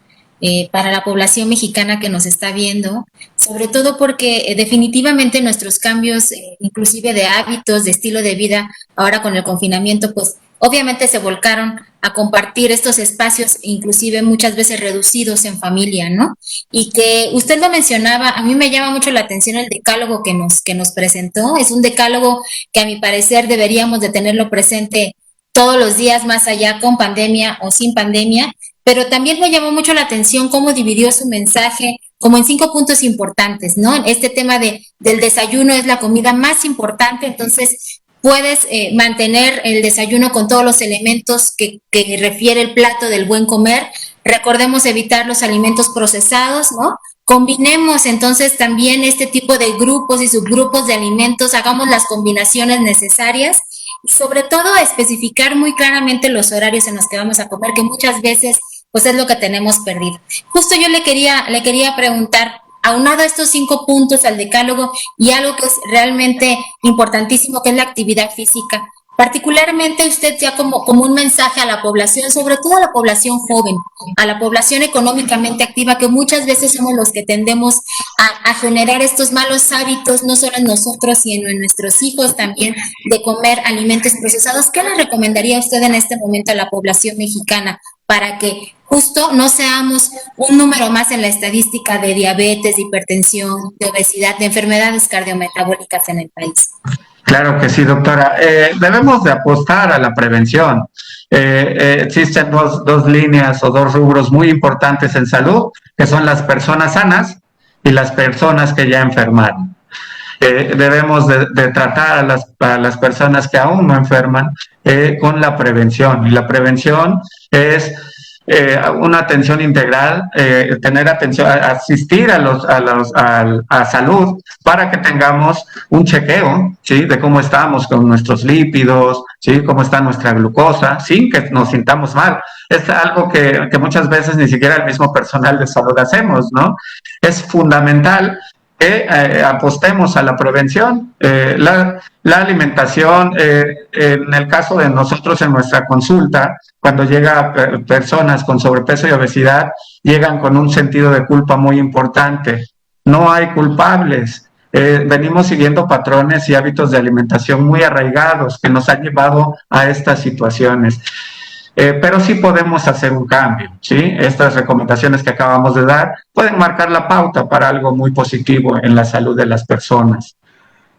S2: para la población mexicana que nos está viendo, sobre todo porque definitivamente nuestros cambios, inclusive de hábitos, de estilo de vida, ahora con el confinamiento, pues obviamente se volcaron a compartir estos espacios, inclusive muchas veces reducidos en familia, ¿no? Y que usted lo mencionaba, a mí me llama mucho la atención el decálogo que nos presentó. Es un decálogo que a mi parecer deberíamos de tenerlo presente todos los días, más allá con pandemia o sin pandemia, pero también me llamó mucho la atención cómo dividió su mensaje como en 5 puntos importantes, ¿no? Este tema del desayuno es la comida más importante, entonces puedes mantener el desayuno con todos los elementos que refiere el plato del buen comer. Recordemos evitar los alimentos procesados, ¿no? Combinemos entonces también este tipo de grupos y subgrupos de alimentos, hagamos las combinaciones necesarias y sobre todo especificar muy claramente los horarios en los que vamos a comer, que muchas veces pues es lo que tenemos perdido. Justo yo le quería preguntar, aunado a estos 5 puntos al decálogo y algo que es realmente importantísimo, que es la actividad física, particularmente usted ya como un mensaje a la población, sobre todo a la población joven, a la población económicamente activa, que muchas veces somos los que tendemos a generar estos malos hábitos, no solo en nosotros, sino en nuestros hijos también, de comer alimentos procesados. ¿Qué le recomendaría usted en este momento a la población mexicana para que justo no seamos un número más en la estadística de diabetes, de hipertensión, de obesidad, de enfermedades cardiometabólicas en el país?
S3: Claro que sí, doctora. Debemos de apostar a la prevención. Existen dos líneas o 2 rubros muy importantes en salud, que son las personas sanas y las personas que ya enfermaron. Debemos de tratar a las personas que aún no enferman con la prevención. Y la prevención es una atención integral, tener atención, asistir a salud para que tengamos un chequeo, ¿sí?, de cómo estamos con nuestros lípidos, ¿sí?, cómo está nuestra glucosa, sin que nos sintamos mal. Es algo que muchas veces ni siquiera el mismo personal de salud hacemos, ¿no? Es fundamental que apostemos a la prevención. La alimentación, en el caso de nosotros en nuestra consulta, cuando llega personas con sobrepeso y obesidad, llegan con un sentido de culpa muy importante. No hay culpables. Venimos siguiendo patrones y hábitos de alimentación muy arraigados que nos han llevado a estas situaciones. Pero sí podemos hacer un cambio, ¿sí? Estas recomendaciones que acabamos de dar pueden marcar la pauta para algo muy positivo en la salud de las personas.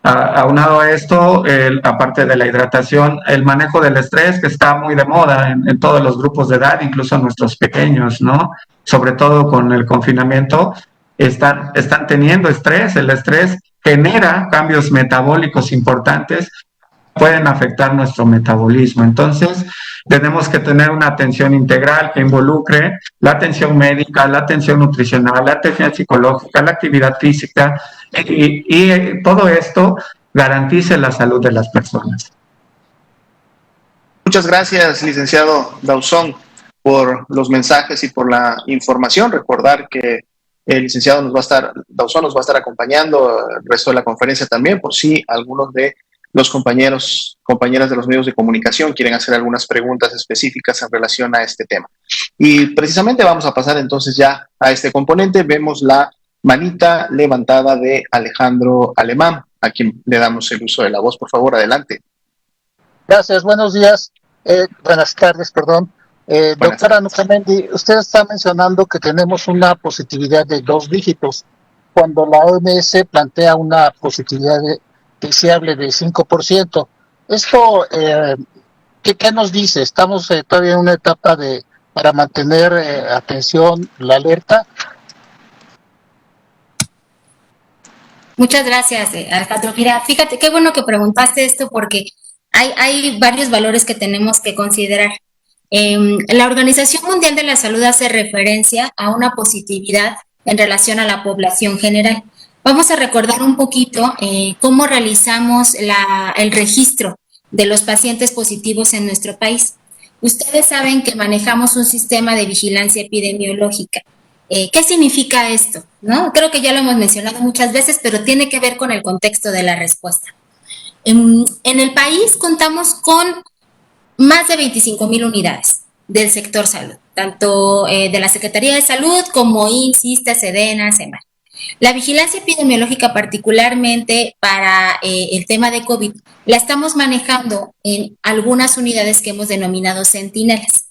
S3: Aunado a esto, aparte de la hidratación, el manejo del estrés, que está muy de moda en todos los grupos de edad, incluso nuestros pequeños, ¿no? Sobre todo con el confinamiento, están teniendo estrés. El estrés genera cambios metabólicos importantes, pueden afectar nuestro metabolismo. Entonces, tenemos que tener una atención integral que involucre la atención médica, la atención nutricional, la atención psicológica, la actividad física y todo esto garantice la salud de las personas.
S1: Muchas gracias, licenciado Dauzón, por los mensajes y por la información. Recordar que el licenciado Dauzón nos va a estar acompañando el resto de la conferencia también, por si algunos de los compañeras de los medios de comunicación quieren hacer algunas preguntas específicas en relación a este tema. Y precisamente vamos a pasar entonces ya a este componente. Vemos la manita levantada de Alejandro Alemán, a quien le damos el uso de la voz. Por favor, adelante.
S4: Gracias, buenos días. Buenas tardes, perdón. Doctora Nucamendi, usted está mencionando que tenemos una positividad de 2 dígitos, cuando la OMS plantea una positividad deseable de 5%. Esto, ¿qué nos dice? ¿Estamos todavía en una etapa para mantener atención, la alerta?
S2: Muchas gracias, Alejandro. Mira, fíjate, qué bueno que preguntaste esto porque hay varios valores que tenemos que considerar. La Organización Mundial de la Salud hace referencia a una positividad en relación a la población general. Vamos a recordar un poquito cómo realizamos el registro de los pacientes positivos en nuestro país. Ustedes saben que manejamos un sistema de vigilancia epidemiológica. ¿Qué significa esto? ¿No? Creo que ya lo hemos mencionado muchas veces, pero tiene que ver con el contexto de la respuesta. En el país contamos con más de 25,000 unidades del sector salud, tanto de la Secretaría de Salud como IMSS, ISSSTE, SEDENA, SEMAR. La vigilancia epidemiológica, particularmente para el tema de COVID, la estamos manejando en algunas unidades que hemos denominado centinelas,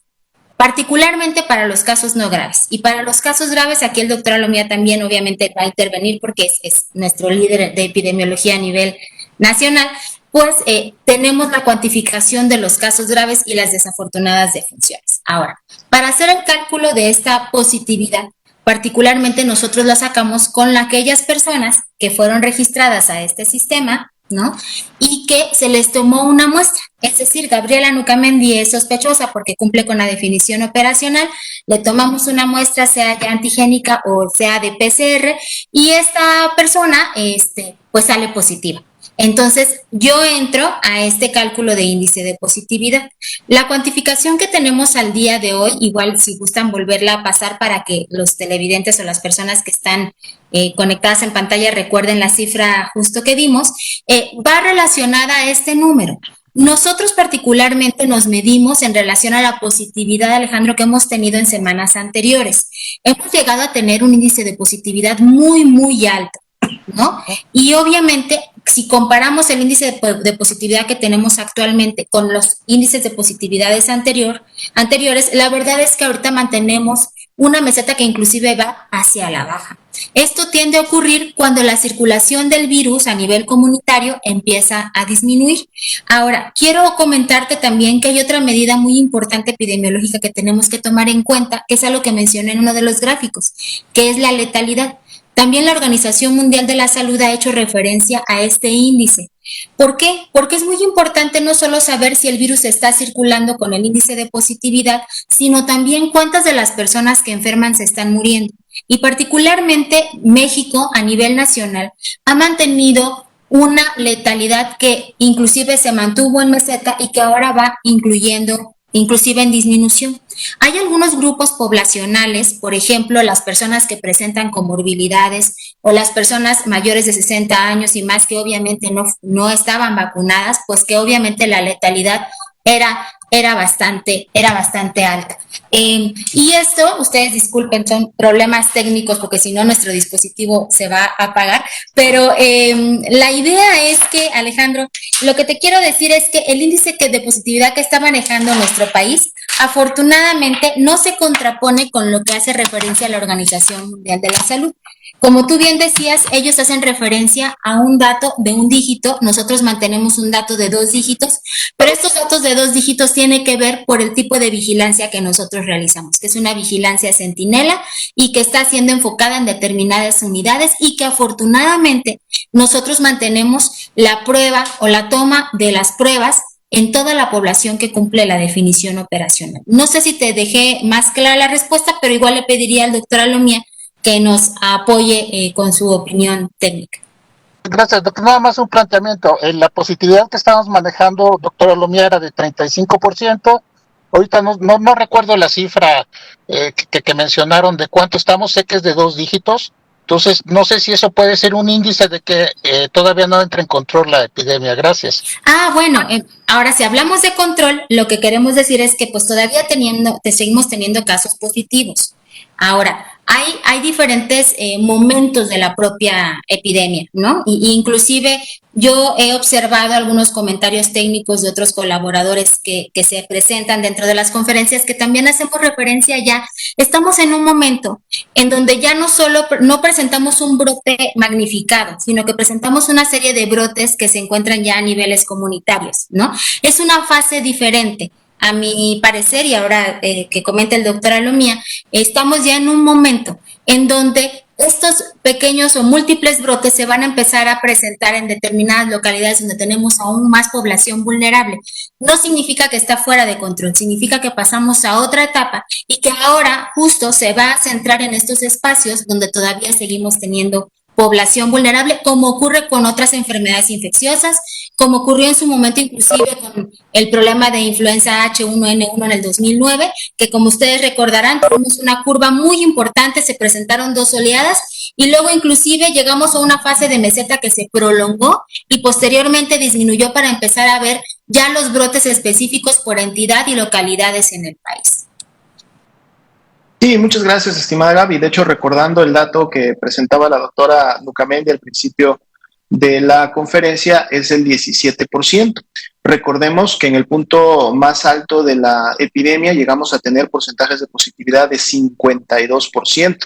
S2: particularmente para los casos no graves. Y para los casos graves, aquí el doctor Alomía también obviamente va a intervenir porque es nuestro líder de epidemiología a nivel nacional, pues tenemos la cuantificación de los casos graves y las desafortunadas defunciones. Ahora, para hacer el cálculo de esta positividad, particularmente nosotros la sacamos con aquellas personas que fueron registradas a este sistema, ¿no? Y que se les tomó una muestra. Es decir, Gabriela Nucamendi es sospechosa porque cumple con la definición operacional, le tomamos una muestra, sea ya antigénica o sea de PCR, y esta persona, pues sale positiva. Entonces, yo entro a este cálculo de índice de positividad. La cuantificación que tenemos al día de hoy, igual si gustan volverla a pasar para que los televidentes o las personas que están conectadas en pantalla recuerden la cifra justo que dimos, va relacionada a este número. Nosotros particularmente nos medimos en relación a la positividad, Alejandro, que hemos tenido en semanas anteriores. Hemos llegado a tener un índice de positividad muy, muy alto, ¿no? Y obviamente, si comparamos el índice de positividad que tenemos actualmente con los índices de positividades anteriores, la verdad es que ahorita mantenemos una meseta que inclusive va hacia la baja. Esto tiende a ocurrir cuando la circulación del virus a nivel comunitario empieza a disminuir. Ahora, quiero comentarte también que hay otra medida muy importante epidemiológica que tenemos que tomar en cuenta, que es algo que mencioné en uno de los gráficos, que es la letalidad. También la Organización Mundial de la Salud ha hecho referencia a este índice. ¿Por qué? Porque es muy importante no solo saber si el virus está circulando con el índice de positividad, sino también cuántas de las personas que enferman se están muriendo. Y particularmente México a nivel nacional ha mantenido una letalidad que inclusive se mantuvo en meseta y que ahora va inclusive en disminución. Hay algunos grupos poblacionales, por ejemplo, las personas que presentan comorbilidades o las personas mayores de 60 años y más que obviamente no estaban vacunadas, pues que obviamente la letalidad era bastante alta. Y esto, ustedes disculpen, son problemas técnicos porque si no nuestro dispositivo se va a apagar, pero la idea es que, Alejandro, lo que te quiero decir es que el índice de positividad que está manejando nuestro país, afortunadamente no se contrapone con lo que hace referencia a la Organización Mundial de la Salud. Como tú bien decías, ellos hacen referencia a un dato de un dígito, nosotros mantenemos un dato de 2 dígitos, pero estos datos de 2 dígitos tienen que ver por el tipo de vigilancia que nosotros realizamos, que es una vigilancia centinela y que está siendo enfocada en determinadas unidades y que afortunadamente nosotros mantenemos la prueba o la toma de las pruebas en toda la población que cumple la definición operacional. No sé si te dejé más clara la respuesta, pero igual le pediría al doctor Alomía que nos apoye con su opinión técnica.
S4: Gracias, doctor. Nada más un planteamiento. La positividad que estamos manejando, doctora Lomía, era de 35%. Ahorita no recuerdo la cifra que mencionaron de cuánto estamos. Sé que es de 2 dígitos. Entonces, no sé si eso puede ser un índice de que todavía no entra en control la epidemia. Gracias.
S2: Bueno, ahora si hablamos de control, lo que queremos decir es que pues todavía seguimos teniendo casos positivos. Ahora, hay diferentes momentos de la propia epidemia, ¿no? Y inclusive yo he observado algunos comentarios técnicos de otros colaboradores que se presentan dentro de las conferencias que también hacemos referencia ya. Estamos en un momento en donde ya no presentamos un brote magnificado, sino que presentamos una serie de brotes que se encuentran ya a niveles comunitarios, ¿no? Es una fase diferente. A mi parecer, y ahora que comenta el doctor Alomía, estamos ya en un momento en donde estos pequeños o múltiples brotes se van a empezar a presentar en determinadas localidades donde tenemos aún más población vulnerable. No significa que está fuera de control, significa que pasamos a otra etapa y que ahora justo se va a centrar en estos espacios donde todavía seguimos teniendo población vulnerable, como ocurre con otras enfermedades infecciosas, como ocurrió en su momento inclusive con el problema de influenza H1N1 en el 2009, que como ustedes recordarán, tuvimos una curva muy importante, se presentaron 2 oleadas y luego inclusive llegamos a una fase de meseta que se prolongó y posteriormente disminuyó para empezar a ver ya los brotes específicos por entidad y localidades en el país.
S1: Sí, muchas gracias, estimada Gaby. De hecho, recordando el dato que presentaba la doctora Nucamendi al principio de la conferencia, es el 17%. Recordemos que en el punto más alto de la epidemia llegamos a tener porcentajes de positividad de 52%.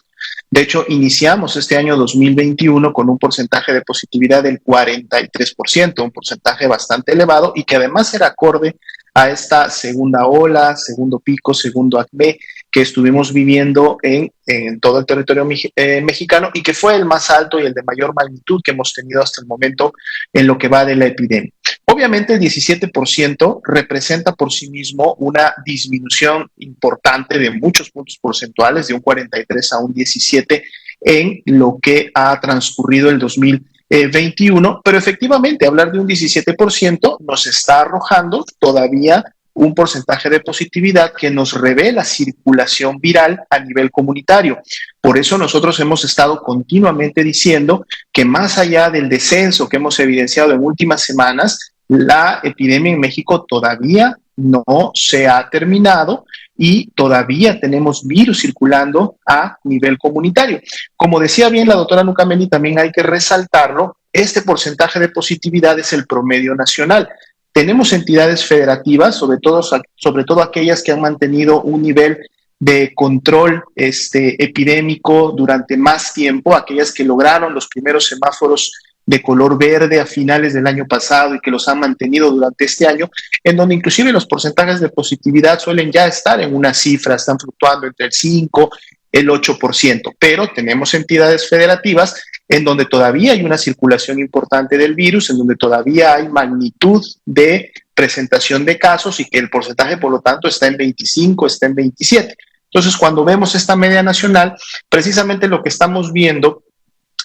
S1: De hecho, iniciamos este año 2021 con un porcentaje de positividad del 43%, un porcentaje bastante elevado y que además era acorde a esta segunda ola, segundo pico, segundo acme que estuvimos viviendo en todo el territorio mexicano y que fue el más alto y el de mayor magnitud que hemos tenido hasta el momento en lo que va de la epidemia. Obviamente el 17% representa por sí mismo una disminución importante de muchos puntos porcentuales, de un 43 a un 17 en lo que ha transcurrido el 2021, pero efectivamente hablar de un 17% nos está arrojando todavía un porcentaje de positividad que nos revela circulación viral a nivel comunitario. Por eso nosotros hemos estado continuamente diciendo que más allá del descenso que hemos evidenciado en últimas semanas, la epidemia en México todavía no se ha terminado y todavía tenemos virus circulando a nivel comunitario. Como decía bien la doctora Nucamendi, también hay que resaltarlo, este porcentaje de positividad es el promedio nacional. Tenemos entidades federativas, sobre todo aquellas que han mantenido un nivel de control epidémico durante más tiempo, aquellas que lograron los primeros semáforos de color verde a finales del año pasado y que los han mantenido durante este año, en donde inclusive los porcentajes de positividad suelen ya estar en una cifra, están fluctuando entre el 5, el 8%, pero tenemos entidades federativas en donde todavía hay una circulación importante del virus, en donde todavía hay magnitud de presentación de casos y que el porcentaje, por lo tanto, está en 25, está en 27. Entonces, cuando vemos esta media nacional, precisamente lo que estamos viendo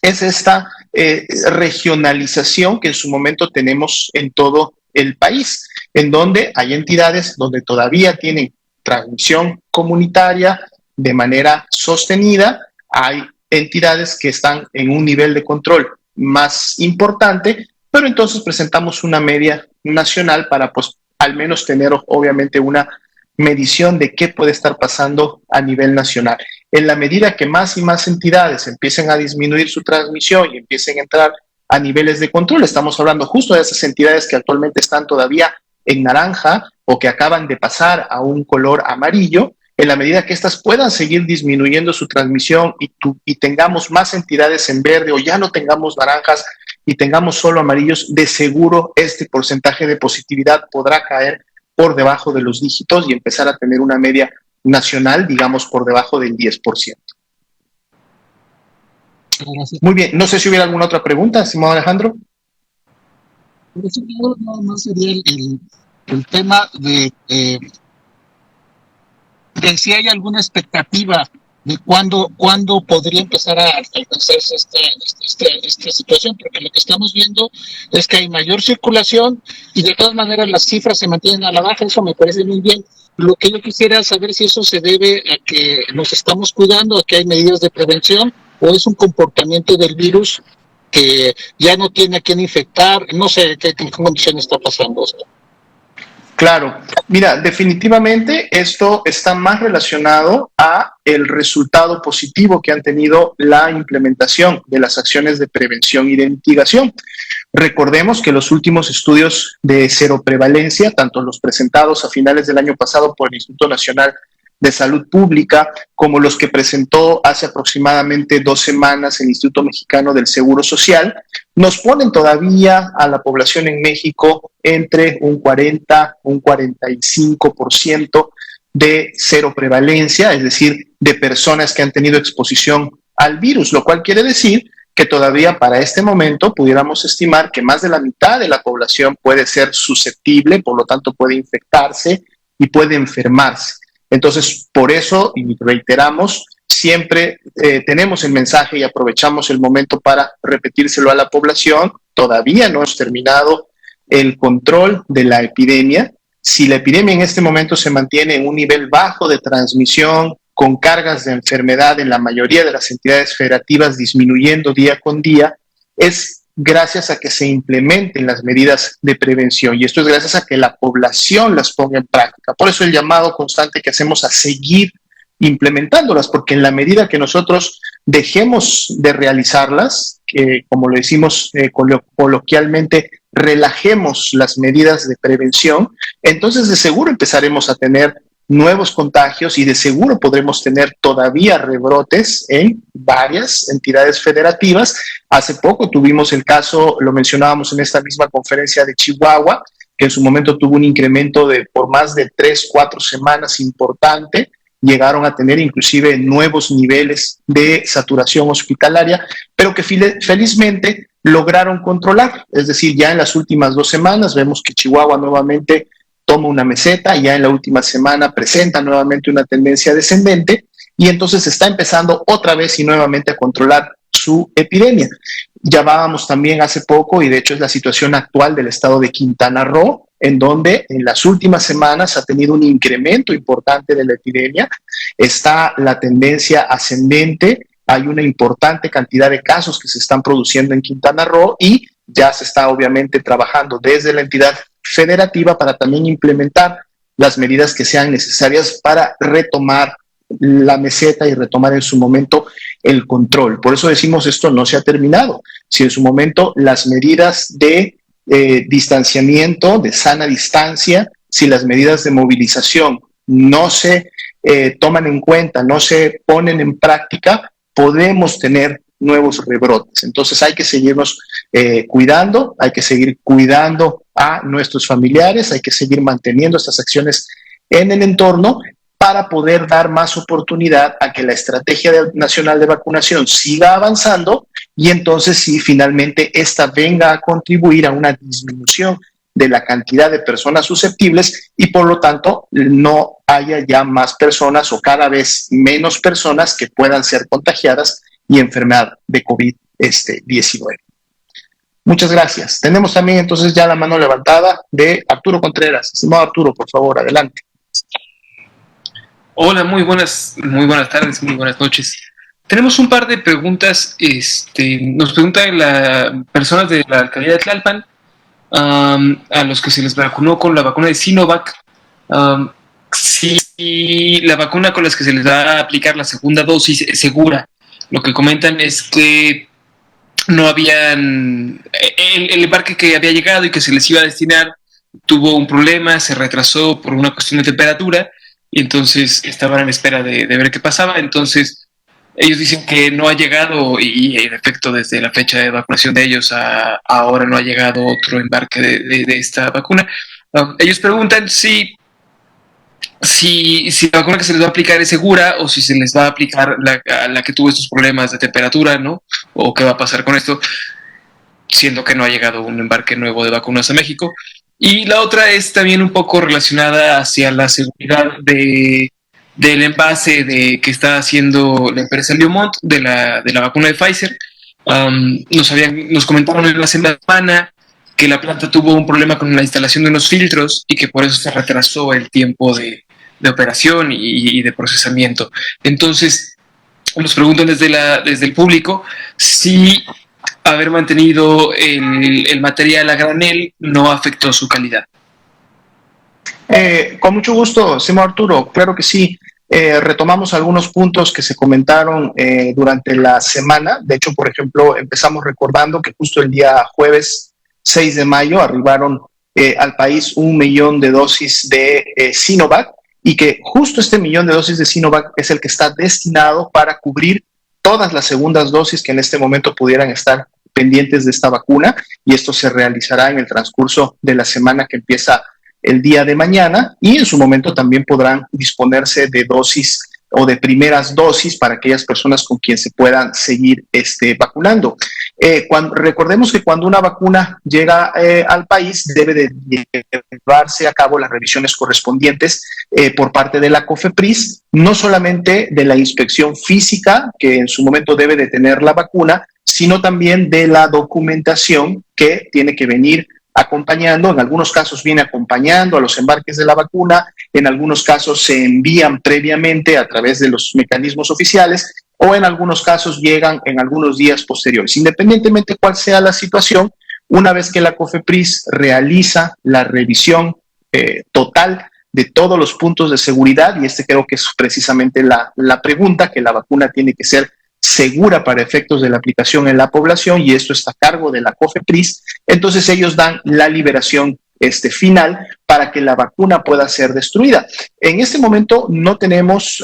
S1: es esta regionalización que en su momento tenemos en todo el país, en donde hay entidades donde todavía tienen transmisión comunitaria de manera sostenida, hay entidades que están en un nivel de control más importante, pero entonces presentamos una media nacional para pues al menos tener obviamente una medición de qué puede estar pasando a nivel nacional. En la medida que más y más entidades empiecen a disminuir su transmisión y empiecen a entrar a niveles de control, estamos hablando justo de esas entidades que actualmente están todavía en naranja o que acaban de pasar a un color amarillo, en la medida que estas puedan seguir disminuyendo su transmisión y tengamos más entidades en verde o ya no tengamos naranjas y tengamos solo amarillos, de seguro este porcentaje de positividad podrá caer por debajo de los dígitos y empezar a tener una media nacional, digamos, por debajo del 10%. Gracias. Muy bien, no sé si hubiera alguna otra pregunta, estimado Alejandro.
S4: Nada más sería el tema de si hay alguna expectativa de cuándo podría empezar a alcanzarse esta situación, porque lo que estamos viendo es que hay mayor circulación y de todas maneras las cifras se mantienen a la baja. Eso me parece muy bien. Lo que yo quisiera saber si eso se debe a que nos estamos cuidando, a que hay medidas de prevención, o es un comportamiento del virus que ya no tiene a quién infectar. No sé qué condición está pasando.
S1: Claro, mira, definitivamente esto está más relacionado a el resultado positivo que han tenido la implementación de las acciones de prevención y de mitigación. Recordemos que los últimos estudios de cero prevalencia, tanto los presentados a finales del año pasado por el Instituto Nacional de Salud Pública, como los que presentó hace aproximadamente 2 semanas el Instituto Mexicano del Seguro Social, nos ponen todavía a la población en México entre un 40, un 45% de cero prevalencia, es decir, de personas que han tenido exposición al virus, lo cual quiere decir que todavía para este momento pudiéramos estimar que más de la mitad de la población puede ser susceptible, por lo tanto puede infectarse y puede enfermarse. Entonces, por eso, y reiteramos, siempre tenemos el mensaje y aprovechamos el momento para repetírselo a la población. Todavía no hemos terminado el control de la epidemia. Si la epidemia en este momento se mantiene en un nivel bajo de transmisión, con cargas de enfermedad en la mayoría de las entidades federativas disminuyendo día con día, es gracias a que se implementen las medidas de prevención, y esto es gracias a que la población las ponga en práctica. Por eso el llamado constante que hacemos a seguir implementándolas, porque en la medida que nosotros dejemos de realizarlas, que como lo decimos coloquialmente, relajemos las medidas de prevención, entonces de seguro empezaremos a tener nuevos contagios y de seguro podremos tener todavía rebrotes en varias entidades federativas. Hace poco tuvimos el caso, lo mencionábamos en esta misma conferencia, de Chihuahua, que en su momento tuvo un incremento de por más de 3-4 semanas importante. Llegaron a tener inclusive nuevos niveles de saturación hospitalaria, pero que felizmente lograron controlar. Es decir, ya en las últimas 2 semanas vemos que Chihuahua nuevamente toma una meseta, y ya en la última semana presenta nuevamente una tendencia descendente, y entonces está empezando otra vez y nuevamente a controlar su epidemia. Llamábamos también hace poco, y de hecho es la situación actual del estado de Quintana Roo, en donde en las últimas semanas ha tenido un incremento importante de la epidemia. Está la tendencia ascendente, hay una importante cantidad de casos que se están produciendo en Quintana Roo, y ya se está obviamente trabajando desde la entidad federativa para también implementar las medidas que sean necesarias para retomar la meseta y retomar en su momento el control. Por eso decimos, esto no se ha terminado. Si en su momento las medidas de distanciamiento, de sana distancia, si las medidas de movilización no se toman en cuenta, no se ponen en práctica, podemos tener nuevos rebrotes. Entonces hay que seguirnos cuidando, hay que seguir cuidando a nuestros familiares, hay que seguir manteniendo estas acciones en el entorno para poder dar más oportunidad a que la estrategia nacional de vacunación siga avanzando, y entonces sí, finalmente esta venga a contribuir a una disminución de la cantidad de personas susceptibles, y por lo tanto no haya ya más personas o cada vez menos personas que puedan ser contagiadas y enfermar de COVID-19. Muchas gracias. Tenemos también entonces ya la mano levantada de Arturo Contreras. Estimado Arturo, por favor, adelante.
S5: Hola, muy buenas tardes, muy buenas noches. Tenemos un par de preguntas. Nos preguntan las personas de la alcaldía de Tlalpan, a los que se les vacunó con la vacuna de Sinovac, si la vacuna con las que se les va a aplicar la segunda dosis es segura. Lo que comentan es que no habían, el embarque que había llegado y que se les iba a destinar tuvo un problema, se retrasó por una cuestión de temperatura, y entonces estaban en espera de ver qué pasaba. Entonces ellos dicen que no ha llegado, y en efecto desde la fecha de vacunación de ellos a ahora no ha llegado otro embarque de esta vacuna. Ellos preguntan si la vacuna que se les va a aplicar es segura, o si se les va a aplicar la que tuvo estos problemas de temperatura, ¿no? O qué va a pasar con esto, siendo que no ha llegado un embarque nuevo de vacunas a México. Y la otra es también un poco relacionada hacia la seguridad del envase que está haciendo la empresa Liomont de la vacuna de Pfizer. Nos comentaron en la semana que la planta tuvo un problema con la instalación de unos filtros y que por eso se retrasó el tiempo de operación y de procesamiento. Entonces, nos preguntan desde el público si haber mantenido el material a granel no afectó su calidad.
S1: Con mucho gusto, estimado Arturo, claro que sí. Retomamos algunos puntos que se comentaron durante la semana. De hecho, por ejemplo, empezamos recordando que justo el día jueves 6 de mayo arribaron al país 1 millón de dosis de Sinovac, y que justo este 1 millón de dosis de Sinovac es el que está destinado para cubrir todas las segundas dosis que en este momento pudieran estar pendientes de esta vacuna, y esto se realizará en el transcurso de la semana que empieza el día de mañana, y en su momento también podrán disponerse de dosis o de primeras dosis para aquellas personas con quien se puedan seguir vacunando. Recordemos que cuando una vacuna llega al país debe de llevarse a cabo las revisiones correspondientes por parte de la COFEPRIS, no solamente de la inspección física que en su momento debe de tener la vacuna, sino también de la documentación que tiene que venir acompañando. En algunos casos viene acompañando a los embarques de la vacuna, en algunos casos se envían previamente a través de los mecanismos oficiales, o en algunos casos llegan en algunos días posteriores. Independientemente cuál sea la situación, una vez que la COFEPRIS realiza la revisión total de todos los puntos de seguridad, y creo que es precisamente la pregunta, que la vacuna tiene que ser segura para efectos de la aplicación en la población, y esto está a cargo de la COFEPRIS. Entonces ellos dan la liberación final para que la vacuna pueda ser destruida. En este momento no tenemos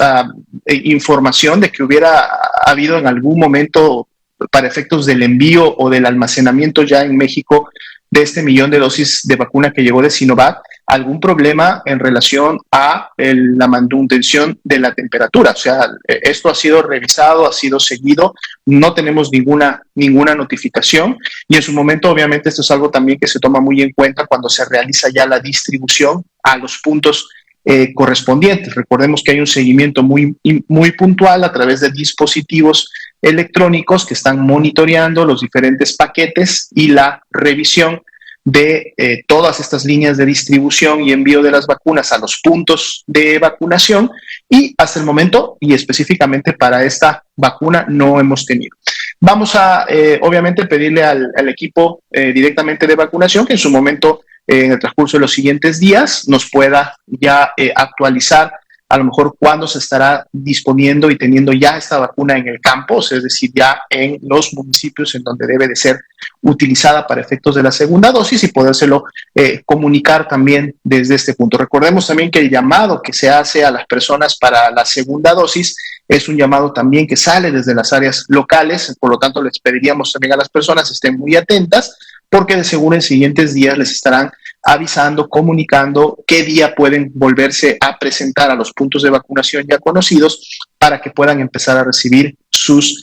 S1: información de que hubiera habido en algún momento, para efectos del envío o del almacenamiento ya en México de 1 millón de dosis de vacuna que llegó de Sinovac, algún problema en relación a la manutención de la temperatura. O sea, esto ha sido revisado, ha sido seguido, no tenemos ninguna notificación, y en su momento obviamente esto es algo también que se toma muy en cuenta cuando se realiza ya la distribución a los puntos correspondientes. Recordemos que hay un seguimiento muy puntual a través de dispositivos electrónicos que están monitoreando los diferentes paquetes y la revisión de todas estas líneas de distribución y envío de las vacunas a los puntos de vacunación, y hasta el momento, y específicamente para esta vacuna, no hemos tenido. Vamos a, obviamente, pedirle al equipo directamente de vacunación que en su momento, en el transcurso de los siguientes días, nos pueda ya actualizar a lo mejor cuándo se estará disponiendo y teniendo ya esta vacuna en el campo, es decir, ya en los municipios en donde debe de ser utilizada para efectos de la segunda dosis, y podérselo comunicar también desde este punto. Recordemos también que el llamado que se hace a las personas para la segunda dosis es un llamado también que sale desde las áreas locales, por lo tanto les pediríamos también a las personas estén muy atentas, porque de seguro en siguientes días les estarán avisando, comunicando qué día pueden volverse a presentar a los puntos de vacunación ya conocidos para que puedan empezar a recibir sus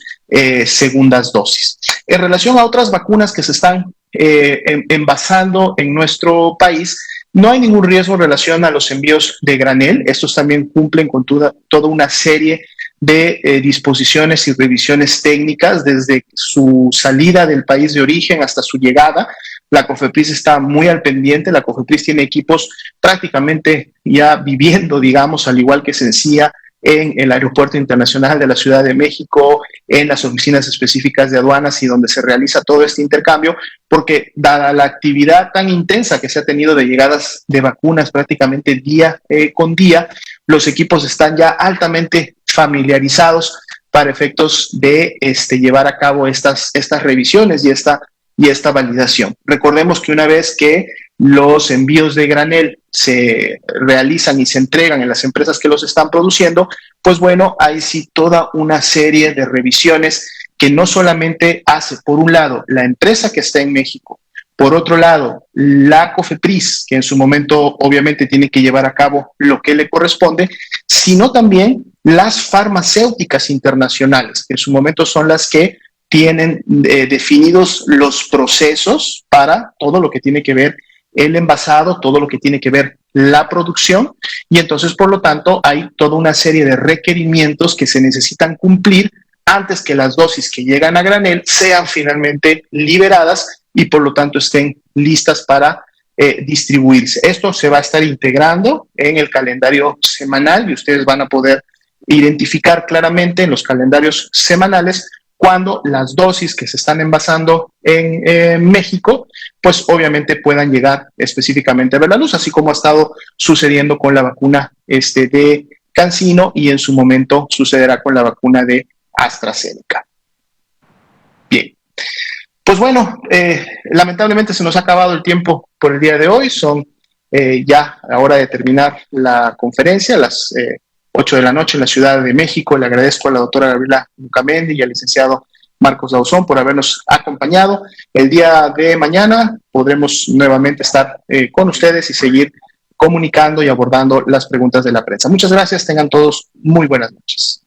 S1: segundas dosis. En relación a otras vacunas que se están envasando en nuestro país, no hay ningún riesgo en relación a los envíos de granel. Estos también cumplen con toda una serie de disposiciones y revisiones técnicas desde su salida del país de origen hasta su llegada. La COFEPRIS está muy al pendiente. La COFEPRIS tiene equipos prácticamente ya viviendo, digamos, al igual que Sencilla, en el Aeropuerto Internacional de la Ciudad de México, en las oficinas específicas de aduanas y donde se realiza todo este intercambio, porque dada la actividad tan intensa que se ha tenido de llegadas de vacunas prácticamente día con día, los equipos están ya altamente familiarizados para efectos de llevar a cabo estas revisiones y esta validación. Recordemos que una vez que los envíos de granel se realizan y se entregan en las empresas que los están produciendo, pues bueno, hay sí toda una serie de revisiones que no solamente hace, por un lado, la empresa que está en México, por otro lado, la COFEPRIS, que en su momento obviamente tiene que llevar a cabo lo que le corresponde, sino también las farmacéuticas internacionales, que en su momento son las que tienen definidos los procesos para todo lo que tiene que ver el envasado, todo lo que tiene que ver la producción, y entonces, por lo tanto, hay toda una serie de requerimientos que se necesitan cumplir antes que las dosis que llegan a granel sean finalmente liberadas y, por lo tanto, estén listas para distribuirse. Esto se va a estar integrando en el calendario semanal y ustedes van a poder identificar claramente en los calendarios semanales cuando las dosis que se están envasando en México, pues obviamente puedan llegar específicamente a ver la luz, así como ha estado sucediendo con la vacuna de CanSino y en su momento sucederá con la vacuna de AstraZeneca. Bien, pues bueno, lamentablemente se nos ha acabado el tiempo por el día de hoy, son ya a hora de terminar la conferencia, las 8 de la noche en la Ciudad de México. Le agradezco a la doctora Gabriela Nucamendi y al licenciado Marcos Dauzón por habernos acompañado. El día de mañana podremos nuevamente estar con ustedes y seguir comunicando y abordando las preguntas de la prensa. Muchas gracias, tengan todos muy buenas noches.